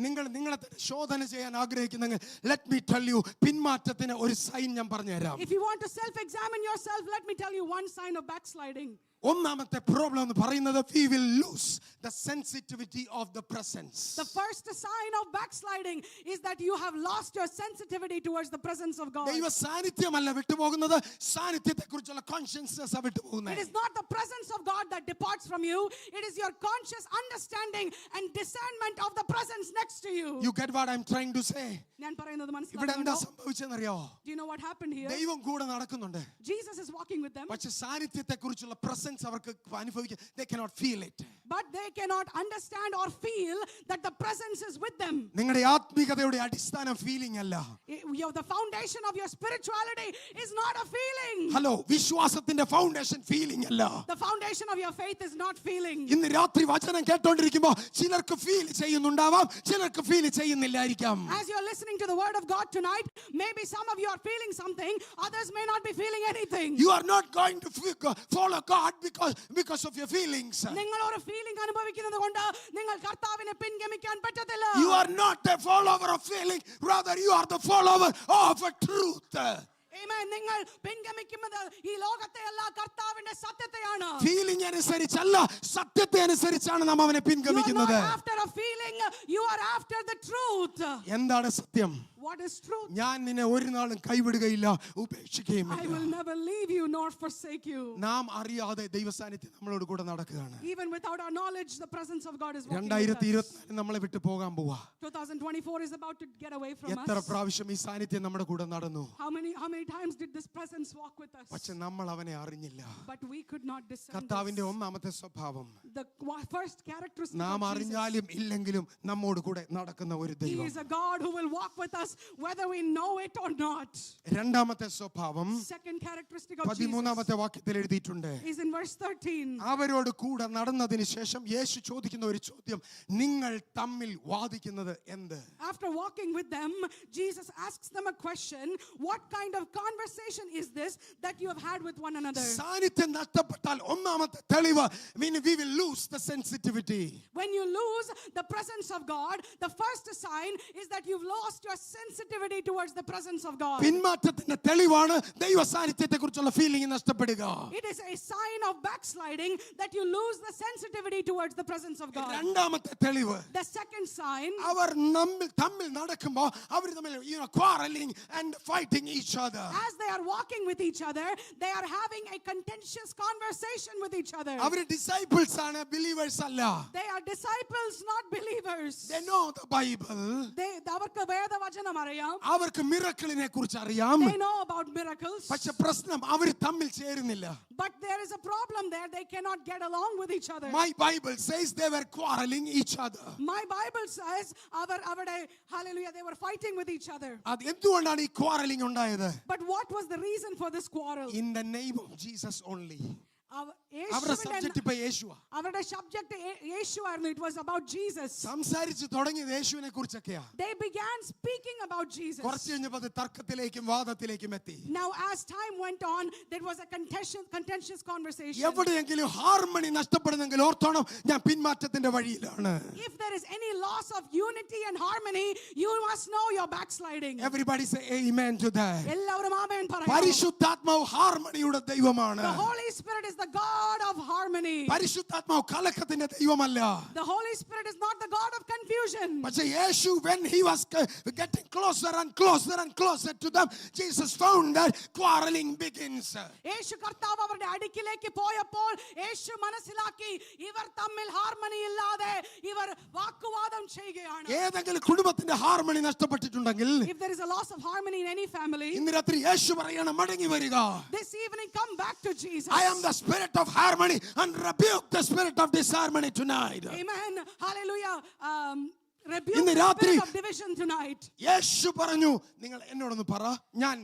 നിങ്ങളെ തന്നെ ശോധന ചെയ്യാൻ ആഗ്രഹിക്കുന്നെങ്കിൽ let me tell you, പിന്മാറ്റത്തിന് ഒരു സൈൻ ഞാൻ പറഞ്ഞു തരാം. If you want to self-examine yourself, let me tell you one sign of backsliding. ഒന്നാമത്തെ പ്രോബ്ലം എന്ന് പറയുന്നത് we will lose the sensitivity of the presence. The first sign of backsliding is that you have lost your sensitivity towards the presence of God. ദൈവ സാന്നിധ്യമല്ല വിട്ടുപോകുന്നത്, സാന്നിധ്യത്തെക്കുറിച്ചുള്ള consciousness ആ It വിട്ടുപോകുന്നത്. is not the presence of God that departs from you. It is your conscious understanding and discernment of the presence next to you. You get what I'm trying to say? ഞാൻ പറയുന്നത് ഇവിടെ എന്താ മനസ്സിലാകുന്നുണ്ടോ? സംഭവിച്ചെന്നറിയാമോ? Do you know what happened here? ദൈവം കൂടെ നടക്കുന്നുണ്ട്, Jesus is walking with them. പക്ഷെ സാന്നിധ്യത്തെക്കുറിച്ചുള്ള presence അവർക്ക് അനുഭവിക്കാൻ they cannot feel it. but they cannot understand or feel that the presence is with them. നിങ്ങളുടെ ആത്മീകതയുടെ അടിസ്ഥാനം ഫീലിംഗ് അല്ല. The foundation of your spirituality is not a feeling. Hello, വിശ്വാസത്തിന്റെ foundation feeling അല്ല. The foundation of your faith is not feeling. ഇന്ന് രാത്രി വചനം കേട്ടോണ്ടിരിക്കുമ്പോ ചിലർക്ക് feel ചെയ്യുന്നുണ്ടാവാം, ചിലർക്ക് feel ചെയ്യുന്നില്ലായിരിക്കാം. As you're listening to the word of God tonight, maybe some of you are feeling something, others may not be feeling anything. You are not going to follow God because of your feelings. നിങ്ങൾ ഒരു feeling അനുഭവിക്കുന്നത് കൊണ്ട് നിങ്ങൾ കർത്താവിനെ പിൻഗമിക്കാൻ പറ്റത്തില്ല. You are not a follower of feeling, rather you are the follower of a truth. Amen. നിങ്ങൾ പിൻഗമിക്കുന്നത് ഈ ലോകത്തെ അല്ല, കർത്താവിന്റെ സത്യത്തെയാണ്. ഫീലിംഗ് അനുസരിച്ചല്ല, സത്യത്തെ അനുസരിച്ചാണ് നാം അവനെ You are പിൻഗമിക്കുന്നത്. not after a feeling, you are after the truth. എന്താണ് സത്യം? What is truth? ഞാൻ നിന്നെ ഒരു നാളും കൈവിടുകയില്ല, I ഉപേക്ഷിക്കുകയുമില്ല. will never leave you nor forsake you. നാം അറിയാതെ ദൈവസാന്നിധ്യം നമ്മളോട് കൂടെ നടക്കുകയാണ്. Even without our knowledge, the presence of God is walking with us. 2024 നമ്മളെ വിട്ടു പോകാൻ പോവാ. 2024 is about to get away from എത്ര us. പ്രാവശ്യം ഈ സാന്നിധ്യം നമ്മുടെ കൂടെ നടന്നു. How many times did this presence walk with us? പക്ഷെ നമ്മൾ അവനെ അറിഞ്ഞില്ല. But we could not discern കർത്താവിന്റെ this. ഒന്നാമത്തെ സ്വഭാവം, The first characteristic നാം of Jesus. അറിഞ്ഞാലും ഇല്ലെങ്കിലും നമ്മോട് കൂടെ നടക്കുന്ന ഒരു He ദൈവം. is a God who will walk with us whether we know it or not. രണ്ടാമത്തെ സ്വഭാവം Second characteristic of Jesus 13-ാമത്തെ വാക്യത്തിൽ എഴുതിയിട്ടുണ്ട്. is in verse 13. അവരോട് കൂടെ നടന്നതിന് ശേഷം യേശു ചോദിക്കുന്ന ഒരു ചോദ്യം, നിങ്ങൾ തമ്മിൽ വാദിക്കുന്നത് എന്ത്? After walking with them, Jesus asks them a question. What kind of conversation is this that you have had with one another? സാന്നിധ്യം നഷ്ടപ്പെട്ടാൽ ഒന്നാമത്തെ തെളിവ്, we will lose the sensitivity. When you lose the presence of God, the first sign is that you've lost your sensitivity towards the presence of God. പിന്മാറ്റത്തിന്റെ തെളിവാണ് ദൈവ സാന്നിധ്യത്തെക്കുറിച്ചുള്ള feeling നഷ്ടപ്പെടുക. It is a sign of backsliding that you lose the sensitivity towards the presence of God. രണ്ടാമത്തെ തെളിവ്, The second sign, അവർ തമ്മിൽ നടക്കുമ്പോൾ അവർ തമ്മിൽ quarreling and fighting each other. as they are walking with each other, they are having a contentious conversation with each other. Our disciples ആണ്, believers അല്ല. They are disciples, not believers. They know the Bible. അവർക്ക് വേദവചനം അറിയാം. അവർക്ക് മിറക്കിളിനെ കുറിച്ച് അറിയാം. They know about miracles. പക്ഷെ പ്രശ്നം അവർ തമ്മിൽ ചേരുന്നില്ല. But there is a problem there. They cannot get along with each other. My Bible says they were quarreling each other. My Bible says hallelujah, they were fighting with each other. അത് എന്തുകൊണ്ടാണ് ഈ quarreling ഉണ്ടായത്? But what was the reason for this quarrel? In the name of Jesus only. അവരുടെ യേശുവിന്റെ subject ഇപ്പൊ യേശുവാ. അവരുടെ subject യേശു ആയിരുന്നു. It was about Jesus. സംസാരിച്ചു തുടങ്ങിയത് യേശുവിനെ കുറിച്ചൊക്കെയാ. They began speaking about Jesus. കുറച്ച് കഴിഞ്ഞപ്പോൾ അത് തർക്കത്തിലേക്കും വാദത്തിലേക്കും എത്തി. Now as time went on, there was a contentious conversation. എവിടെയെങ്കിലും ഹാർമണി നഷ്ടപ്പെടുന്നെങ്കിൽ ഓർത്തോണം, ഞാൻ പിന്മാറ്റത്തിന്റെ വഴിയിലാണ്. If there is any loss of unity and harmony, you must know you're backsliding. Everybody say amen to that. എല്ലാവരും ആമേൻ പറയണം. പരിശുദ്ധാത്മാവ് ഹാർമണിയുടെ ദൈവമാണ്. The Holy Spirit is the God of harmony. പരിശുദ്ധാത്മാവ് കലക്കത്തിന്റെ ദൈവമല്ല. The Holy Spirit is not the God of confusion. പക്ഷേ യേശു, when he was getting closer and closer to them, Jesus found that quarreling begins. യേശു കർത്താവ് അവരുടെ അടുക്കിലേക്ക് പോയപ്പോൾ യേശു മനസ്സിലാക്കി ഇവർ തമ്മിൽ ഹാർമണി ഇല്ലാതെ ഇവർ വാക്കുവാദം ചെയ്യുകയാണ്. ഏതെങ്കിലും കുടുംബത്തിന്റെ harmony നഷ്ടപ്പെട്ടിട്ടുണ്ടെങ്കിൽ, If there is a loss of harmony in any family, ഇന്ന് രാത്രി യേശു പറയണം, മടങ്ങി വരിക. this evening come back to Jesus. I am the spirit of harmony and rebuke the spirit of disharmony tonight. Amen. Hallelujah. Rebuke ഇന്ന് the രാത്രി spirit of division tonight. യേശു പറഞ്ഞു, നിങ്ങൾ എന്നോടൊന്ന് പറ, ഞാൻ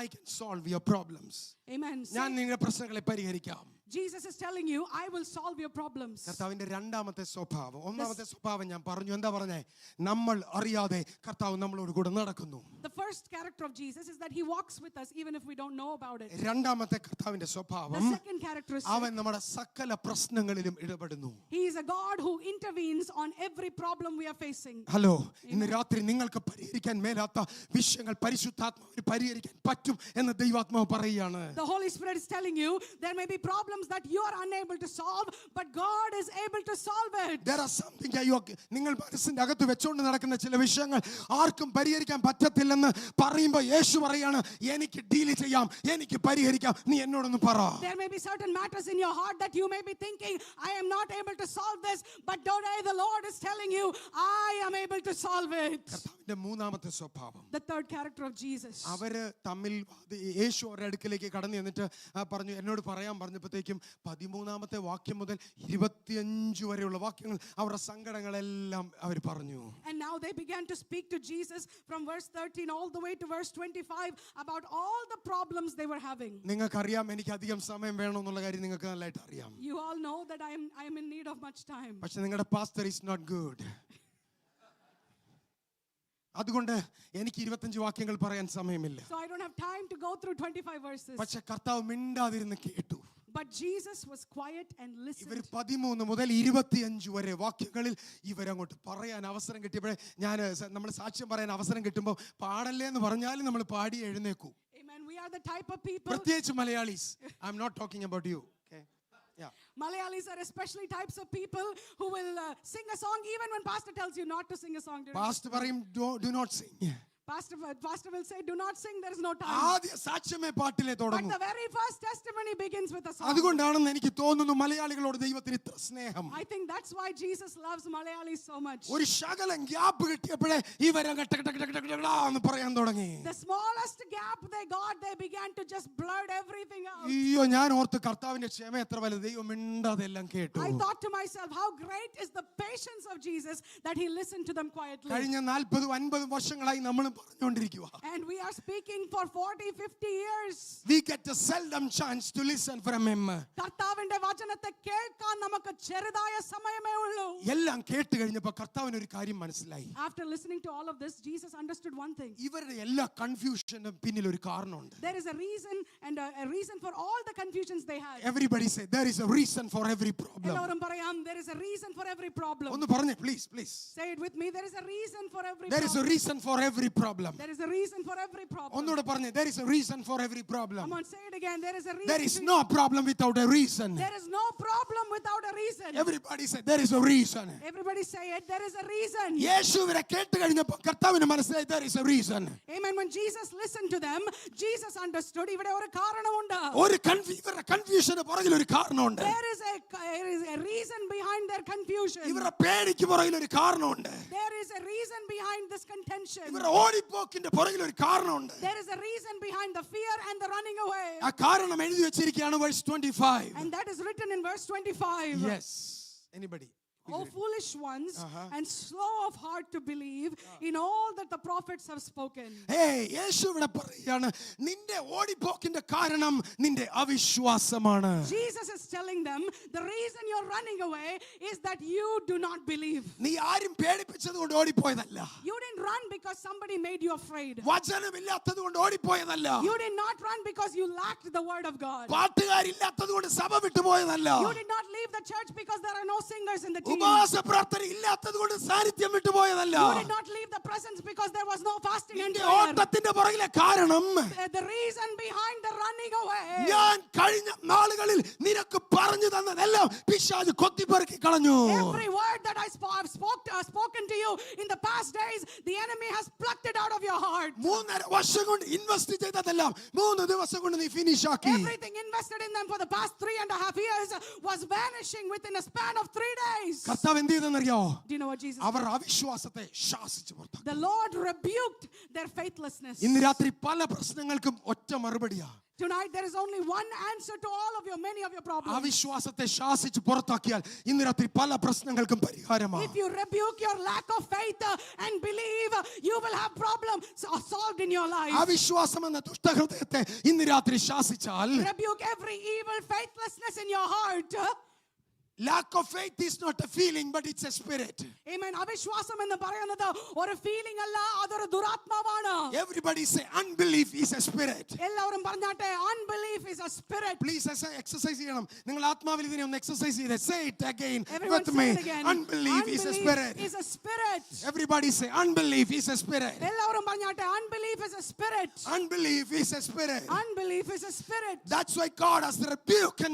I can solve your problems. Amen. ഞാൻ നിങ്ങളുടെ പ്രശ്നങ്ങളെ പരിഹരിക്കാം. Jesus is telling you, I will solve your problems. കർത്താവിന്റെ രണ്ടാമത്തെ സ്വഭാവം, ഒന്നാമത്തെ സ്വഭാവം ഞാൻ പറഞ്ഞു, എന്താ പറഞ്ഞേ? നമ്മൾ അറിയാതെ കർത്താവ് നമ്മളോട് കൂടെ നടക്കുന്നു. The first character of Jesus is that he walks with us even if we don't know about it. രണ്ടാമത്തെ കർത്താവിന്റെ സ്വഭാവം, The second characteristic, അവൻ നമ്മുടെ സകല പ്രശ്നങ്ങളിലും ഇടപെടുന്നു. he is a God who intervenes on every problem we are facing. Hello, ഇന്ന് രാത്രി നിങ്ങൾക്ക് പരിഹരിക്കാൻ മേലാത്ത വിഷയങ്ങൾ പരിശുദ്ധാത്മാവിന് പരിഹരിക്കാൻ പറ്റും എന്ന് ദൈവാത്മാവ് പറയുകയാണ്. The Holy Spirit is telling you there may be problems that you are unable to solve, but God is able to solve it. There are something നിങ്ങൾ മനസ്സിന്റെ അകത്ത് വെച്ചുകൊണ്ട് നടക്കുന്ന ചില വിഷയങ്ങൾ ആർക്കും പരിഹരിക്കാൻ പറ്റത്തില്ലെന്ന് പറയുമ്പോൾ യേശു പറയാണ്, എനിക്ക് ഡീൽ ചെയ്യാം, എനിക്ക് പരിഹരിക്കാം, നീ എന്നോടൊന്ന് പറ. There may be certain matters in your heart that you may be thinking, I am not able to solve this, but today the Lord is telling you, I am able to solve it. കർത്താവിന്റെ മൂന്നാമത്തെ സ്വഭാവം, The third character of Jesus. അവര് തമ്മിൽ യേശു അവരുടെ അടുക്കിലേക്ക് കടന്നു എന്നിട്ട് പറഞ്ഞു, എന്നോട് പറയാൻ പറഞ്ഞപ്പോഴത്തേക്ക് വായിക്കും 13-ാമത്തെ വാക്യം മുതൽ 25 വരെയുള്ള വാക്യങ്ങൾ അവരുടെ സങ്കടങ്ങളെല്ലാം അവർ പറഞ്ഞു. And now they began to speak to Jesus from verse 13 all the way to verse 25 about all the problems they were having. നിങ്ങൾക്കറിയാം എനിക്ക് അധികം സമയം വേണമെന്നുള്ള കാര്യം നിങ്ങൾക്ക് നല്ലതായിട്ട് അറിയാം. You all know that I am in need of much time. പക്ഷെ നിങ്ങളുടെ പാസ്റ്റർ ഈസ് നോട്ട് ഗുഡ്. അതുകൊണ്ട് എനിക്ക് 25 വാക്യങ്ങൾ പറയാൻ സമയമില്ല. So I don't have time to go through 25 verses. പക്ഷെ കർത്താവ് മിണ്ടാതിരുന്ന് കേട്ടു. But Jesus was quiet and ഇവർ listened. 13 മുതൽ 25 വരെ വാക്യങ്ങളിൽ ഇവരങ്ങോട്ട് പറയാൻ അവസരം കിട്ടിയപ്പോഴേ ഞാൻ നമ്മൾ സാക്ഷ്യം പറയാൻ അവസരം കിട്ടുമ്പോൾ പാടല്ലേ എന്ന് പറഞ്ഞാലും നമ്മൾ പാടി എഴുന്നേക്കൂ. Amen. We are the type of people. പ്രത്യേകിച്ച് Malayalis. I am not talking about you. Malayalis are especially types of people who will sing a song even when pastor tells you not to sing a song. Pastor പറയും do not sing. Pastor will say, do not sing, there is no time. ആദ്യ സാക്ഷ്യമേ പാട്ടിലെ But തുടങ്ങും. the very first testimony begins with a song. അതുകൊണ്ടാണെന്ന് എനിക്ക് തോന്നുന്നു മലയാളികളോട് ദൈവത്തിന് ഇത്ര സ്നേഹം. I think that's why Jesus loves Malayalis so much. ഒരു ശകലം ഗ്യാപ്പ് കിട്ടിയപ്പോഴേ ഇവരങ്ങ് പറയാൻ തുടങ്ങി. The smallest gap they got, they began to just blurt everything out. അയ്യോ, ഞാൻ ഓർത്ത് കർത്താവിന്റെ ക്ഷമ എത്ര വലുത്. ദൈവം മിണ്ടാതെല്ലാം കേട്ടു. I thought to myself, how great is the patience of Jesus that he listened to them quietly. കഴിഞ്ഞ 40-50 വർഷങ്ങളായി നമ്മൾ പറഞ്ഞുകൊണ്ടിരിക്കുക. And we are speaking for 40-50 years. We get a seldom chance to listen from him. കർത്താവിന്റെ വചനത്തെ കേൾക്കാൻ നമുക്ക് ചെറുതായ സമയമേ ഉള്ളൂ. എല്ലാം കേട്ട് കഴിഞ്ഞപ്പോൾ കർത്താവിന് ഒരു കാര്യം മനസ്സിലായി. After listening to all of this, Jesus understood one thing. ഇവരുടെ എല്ലാ കൺഫ്യൂഷനും പിന്നിൽ ഒരു കാരണമുണ്ട്. There is a reason and a reason for all the confusions they had. Everybody say there is a reason for every problem. എല്ലാവരും പറയാം, there is a reason for every problem. ഒന്ന് പറഞ്ഞേ please. Say it with me. There is a reason for every There is a problem. reason for every problem. There is a reason for every problem. ഒന്നുകൂടെ പറഞ്ഞേ there is a reason for every problem. Come on, say it again. There is a reason. There is no problem without a reason. There is no problem without a reason. Everybody say there is a reason. Everybody say it. There is a reason. യേശുവിനെ കേട്ട് കഴിഞ്ഞപ്പോൾ കർത്താവിന് മനസ്സിലായി there is a reason. Amen. When Jesus listened to them, Jesus understood ഇവിടെ ഒരു കാരണമുണ്ട്. ഒരു കൺഫ്യൂഷന് പുറകിൽ ഒരു കാരണമുണ്ട്. There is a reason behind their confusion. ഇവരുടെ പേടിക്ക് പുറകിൽ ഒരു കാരണമുണ്ട്. There is a reason behind this contention. ഇവരുടെ ഓടിപ്പോക്കിന്റെ പുറകിൽ ഒരു കാരണമുണ്ട്. There is a reason behind the fear and the running away. ആ കാരണം എഴുതി വെച്ചിരിക്കുകയാണ് verse 25. And that is written in verse 25. Yes. Anybody? O foolish ones, and slow of heart to believe in all that the prophets have spoken. യേശു ഇവിടെ പറയാണ് നിന്റെ ഓടിപ്പോക്കിന്റെ കാരണം നിന്റെ അവിശ്വാസമാണ്. Jesus is telling them the reason you're running away is that you do not believe. നീ ആരും പേടിപ്പിച്ചതുകൊണ്ട് ഓടിപ്പോയതല്ല. You didn't run because somebody made you afraid. വചനമില്ലാത്തതുകൊണ്ട് ഓടിപ്പോയതല്ല. You did not run because you lacked the word of God. പാട്ടുകാരില്ലാത്തതുകൊണ്ട് സഭ വിട്ടുപോയതല്ല. You did not leave the church because there are no singers in the team. ഉപവാസ പ്രാർത്ഥന ഇല്ലാത്തതുകൊണ്ട് സാന്നിധ്യം വിട്ടുപോയതല്ല. You did not leave the presence because there was no fasting and prayer. ഓട്ടത്തിന്റെ പുറകിലെ കാരണം The reason behind the running away. ഞാൻ കഴിഞ്ഞ നാളുകളിൽ നിനക്ക് പറഞ്ഞു തന്നതെല്ലാം പിശാച് കൊത്തിപ്പെറുക്കി കളഞ്ഞു. Every word that I have spoken to you in the past days, the enemy has plucked it out of your heart. 3.5 വർഷം കൊണ്ട് ഇൻവെസ്റ്റ് ചെയ്തതെല്ലാം 3 ദിവസം കൊണ്ട് നീ ഫിനിഷ് ആക്കി. Everything invested in them for the past 3.5 years was vanishing within a span of 3 days. കർത്താവ് എന്ത് ചെയ്തെന്നറിയോ? Do you know what Jesus അവർ അവിശ്വാസത്തെ ശാസിച്ചു പുറത്താക്കി. The Lord rebuked their faithlessness. ഇന്ന് രാത്രി പല പ്രശ്നങ്ങൾക്കും ഒറ്റ മറുപടിയാ. Tonight there is only one answer to all of your many of your problems. അവിശ്വാസത്തെ ശാസിച്ചു പുറത്താക്കിയാൽ ഇന്ന് രാത്രി പല പ്രശ്നങ്ങൾക്കും പരിഹാരമാണ്. If you rebuke your lack of faith and believe, you will have problems solved in your life. അവിശ്വാസം എന്ന ദുഷ്ടഹൃദയത്തെ ഇന്ന് രാത്രി ശാസിച്ചാൽ Rebuke every evil faithlessness in your heart. lack of faith is not a feeling but it's a spirit. Amen. അവിശ്വാസം എന്ന് പറയുന്നത് ഒരു feeling അല്ല, അതൊരു ദുരാത്മാവാണ്. Everybody say unbelief is a spirit. എല്ലാവരും പറഞ്ഞാട്ടെ unbelief is a spirit. Please exercise ചെയ്യണം. നിങ്ങൾ ആത്മാവിൽ ഇതിനെ ഒന്ന് എക്സർസൈസ് ചെയ്തേ. Say it again Everyone with say me. it again. Unbelief is a spirit. Is a spirit. Everybody say unbelief is a spirit. എല്ലാവരും പറഞ്ഞാട്ടെ unbelief is a spirit. Unbelief is a spirit. Unbelief is a spirit. That's why God has rebuked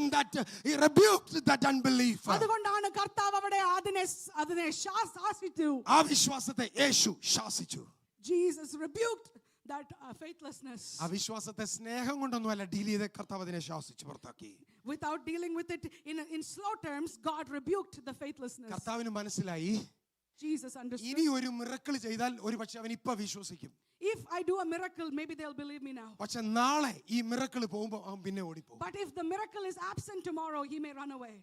he rebuked that unbelief. അതുകൊണ്ടാണ് കർത്താവ് അവിടെ അതിനെ ശാസിച്ചു. അവിശ്വാസത്തെ യേശു ശാസിച്ചു. Jesus rebuked that faithlessness. അവിശ്വാസത്തെ സ്നേഹം കൊണ്ടൊന്നുമല്ല deal ചെയ്ത കർത്താവ് അതിനെ ശാസിച്ചു പുറത്താക്കി. Without dealing with it in slow terms, God rebuked the faithlessness. കർത്താവിന് മനസ്സിലായി Jesus understood. ഇനി ഒരു മിറക്കിൾ ചെയ്താൽ ഒരു പക്ഷെ അവൻ ഇപ്പൊ വിശ്വസിക്കും. If I do a miracle, maybe they'll believe me now. പക്ഷെ നാളെ ഈ മിറക്കിൾ പോകുമ്പോ അവൻ പിന്നെ ഓടിപ്പോകും. But if the miracle is absent tomorrow, he may run away.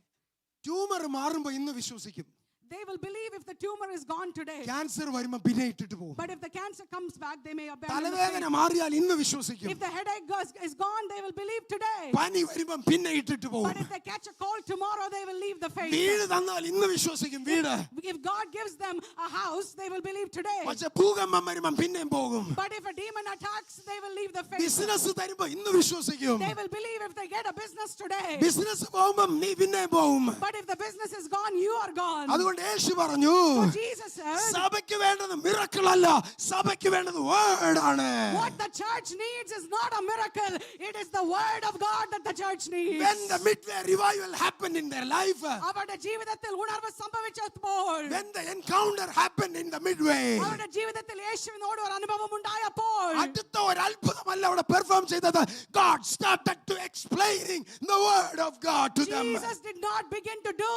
Tumour മാറുമ്പോ ഇന്ന് വിശ്വസിക്കും. They will believe if the tumor is gone today. Cancer വരുമ്പോ പിന്നെ ഇട്ടിട്ട് പോകും. But if the cancer comes back, they may abandon the തലവേദന faith. മാറിയാൽ ഇന്ന് വിശ്വസിക്കും. If the headache is gone, they will believe today. പനി വരുമ്പോ പിന്നെ ഇട്ടിട്ട് But പോകും. if they catch a cold tomorrow, they will leave the faith. വീട് തന്നാൽ ഇന്ന് വിശ്വസിക്കും വീട്. If God gives them a house, they will believe today. പക്ഷെ ഭൂകമ്പം വരുമ്പോ പിന്നെയും പോകും. But if a demon attacks, they will leave the faith. Business തരുമ്പോ ഇന്ന് വിശ്വസിക്കും. They will believe if they get a business today. Business പോകുമ്പോ നീ പിന്നെയും പോകും. But if the business is gone, you are gone. അതുകൊണ്ട് യേശു പറഞ്ഞു, So Jesus said, സഭയ്ക്ക് വേണ്ടത് മിറക്കിൾ അല്ല, സഭയ്ക്ക് വേണ്ടത് വേർഡ് ആണ്. what the church needs is not a miracle, it is the word of God that the church needs. When the midway revival happened in their life, അവരുടെ ജീവിതത്തിൽ ഉണർവ് സംഭവിച്ചപ്പോൾ, when the encounter happened in the midway, അവരുടെ ജീവിതത്തിൽ യേശുവിനോട് ഒരു അനുഭവം ഉണ്ടായപ്പോൾ, അടുത്ത ഒരു അത്ഭുതമല്ല അവിടെ പെർഫോം ചെയ്തത്. God started to explaining the word of God to them. Jesus did not begin to do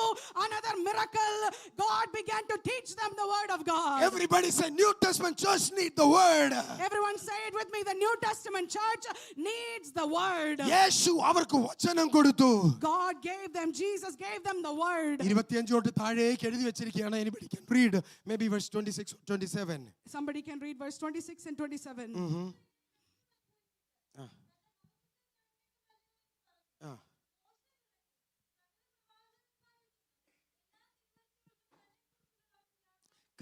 another miracle. God began to teach them the word of God. Everybody say New Testament church need the word. Everyone say it with me, the New Testament church needs the word. യേശു അവർക്ക് വചനം കൊടുത്തു. God gave them, Jesus gave them the word. 25 തൊട്ട് താഴേക്ക് എഴുതി വെച്ചിരിക്കുകയാണ്. Anybody can read maybe verse 26 or 27. Somebody can read verse 26 and 27.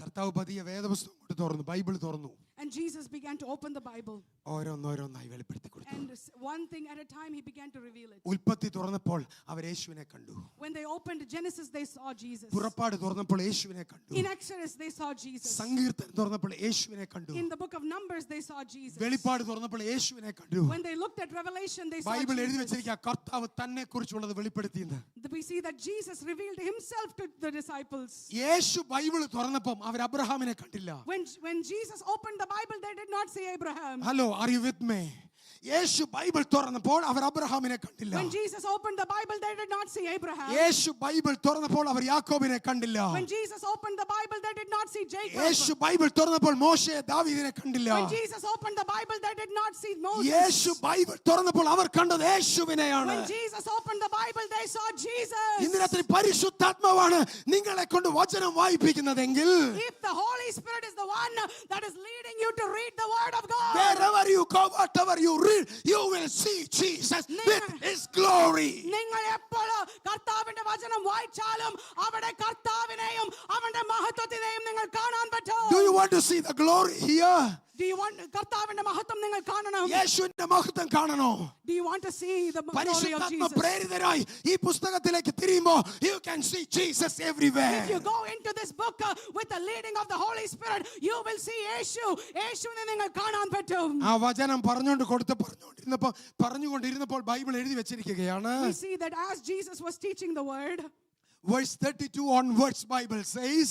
കർത്താവ് പതിയെ വേദപുസ്തകം കൊണ്ട് തുറന്നു, ബൈബിൾ തുറന്നു. And Jesus began to open the Bible. ഓരോന്നോരോന്നായി വെളിപ്പെടുത്തി കൊടുത്തു. And one thing at a time he began to reveal it. ഉൽപ്പത്തി തുറന്നപ്പോൾ അവർ യേശുവിനെ കണ്ടു. When they opened Genesis, they saw Jesus. പുറപ്പാട് തുറന്നപ്പോൾ യേശുവിനെ കണ്ടു. In Exodus, they saw Jesus. സങ്കീർത്തനം തുറന്നപ്പോൾ യേശുവിനെ കണ്ടു. In the book of Numbers, they saw Jesus. വെളിപ്പാട് തുറന്നപ്പോൾ യേശുവിനെ കണ്ടു. When they looked at Revelation, they saw Bible എഴുതി Jesus. വെച്ചിരിക്കുക കർത്താവ് തന്നെ കുറിച്ചുള്ളത് വെളിപ്പെടുത്തിയെന്ന്. We see that Jesus revealed himself to the disciples. യേശു ബൈബിൾ തുറന്നപ്പോൾ അവർ അബ്രഹാമിനെ കണ്ടില്ല. When Jesus opened the Bible, they did not see Abraham. Hello, are you with me? യേശു ബൈബിൾ തുറന്നപ്പോൾ അവർ അബ്രഹാമിനെ കണ്ടില്ല. When Jesus opened the Bible, they did not see Abraham. യേശു ബൈബിൾ തുറന്നപ്പോൾ അവർ യാക്കോബിനെ കണ്ടില്ല. When Jesus opened the Bible, they did not see Jacob. യേശു ബൈബിൾ തുറന്നപ്പോൾ മോശയെ ദാവീദിനെ കണ്ടില്ല. When Jesus opened the Bible, they did not see Moses. യേശു ബൈബിൾ തുറന്നപ്പോൾ അവർ കണ്ടത് യേശുവിനെയാണ്. When Jesus opened the Bible, they saw Jesus. ഇന്ന് രാത്രി പരിശുദ്ധാത്മാവാണ് നിങ്ങളെ കൊണ്ട് വചനം വായിപ്പിക്കുന്നതെങ്കിൽ, If the Holy Spirit is the one that is leading you to read the word of God, wherever you go, whatever you read, you will see Jesus with his glory. നിങ്ങൾ എപ്പോൾ കർത്താവിന്റെ വചനം വായിച്ചാലും അവിടെ കർത്താവിനെയും അവന്റെ മഹത്വത്തിനെയും നിങ്ങൾ കാണാൻ പറ്റും. Do you want to see the glory here? Do you want കർത്താവിന്റെ മഹത്വം നിങ്ങൾ കാണണം? യേശുവിന്റെ മഹത്വം കാണണോ? Do you want to see the glory of പരിശുദ്ധാത്മ Jesus? പ്രേരിതരായി ഈ പുസ്തകത്തിലേക്ക് തിരിയുമ്പോൾ you can see Jesus everywhere. If you go into this book with the leading of the Holy Spirit, you will see യേശുവിനെ നിങ്ങൾ കാണാൻ പറ്റും. ആ വചനം പറഞ്ഞുകൊണ്ടിരുന്നപ്പോൾ ബൈബിൾ എഴുതി വെച്ചിരിക്കുകയാണ്. We see that as Jesus was teaching the word, Verse 32 onwards Bible says,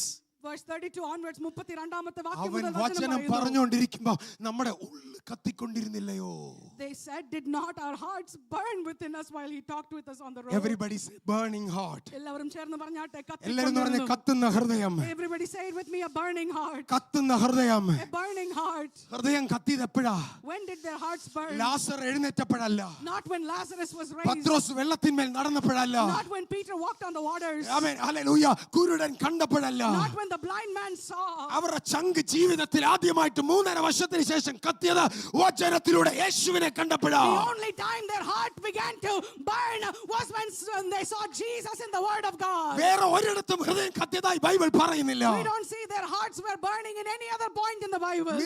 verse 32 onwards, 32ാമത്തെ വാക്യം അവൻ മുതൽ വചനം വചനം പറയുന്നു. പറഞ്ഞുകൊണ്ടിരിക്കുമ്പോൾ നമ്മുടെ ഉള്ളിൽ കത്തിക്കൊണ്ടിരുന്നില്ലയോ? They said, did not our hearts burn within us while he talked with us on the road? Everybody say burning heart. എല്ലാവരും ചേർന്ന് പറഞ്ഞാട്ടെ, എല്ലാവരും പറഞ്ഞ കത്തുന്ന ഹൃദയം. Everybody say it with me, a burning heart. കത്തുന്ന ഹൃദയം. A burning heart. ഹൃദയം കത്തിയത് എപ്പോഴാ? When did their hearts burn? ലാസർ എഴുന്നേറ്റപ്പോഴല്ല. Not when Lazarus was raised. പത്രോസ് വെള്ളത്തിന്മേൽ നടന്നപ്പോഴല്ല. Not when Peter walked on the waters. Amen, hallelujah. കുരുടൻ കണ്ടപ്പോഴല്ല. Not when the blind man saw. അവരുടെ ചങ്ക് ജീവിതത്തിൽ ആദ്യമായിട്ട് 3.5 വർഷത്തിന് ശേഷം കത്തിയത് വചനത്തിലൂടെ യേശുവിനെ കണ്ടപ്പോഴാ. The only time their heart began to burn was when they saw Jesus in the word of God. വേറെ ഒരിടത്തും ഹൃദയം കത്തിയതായി ബൈബിൾ പറയുന്നില്ല. We don't see their hearts were burning in any other point in the Bible.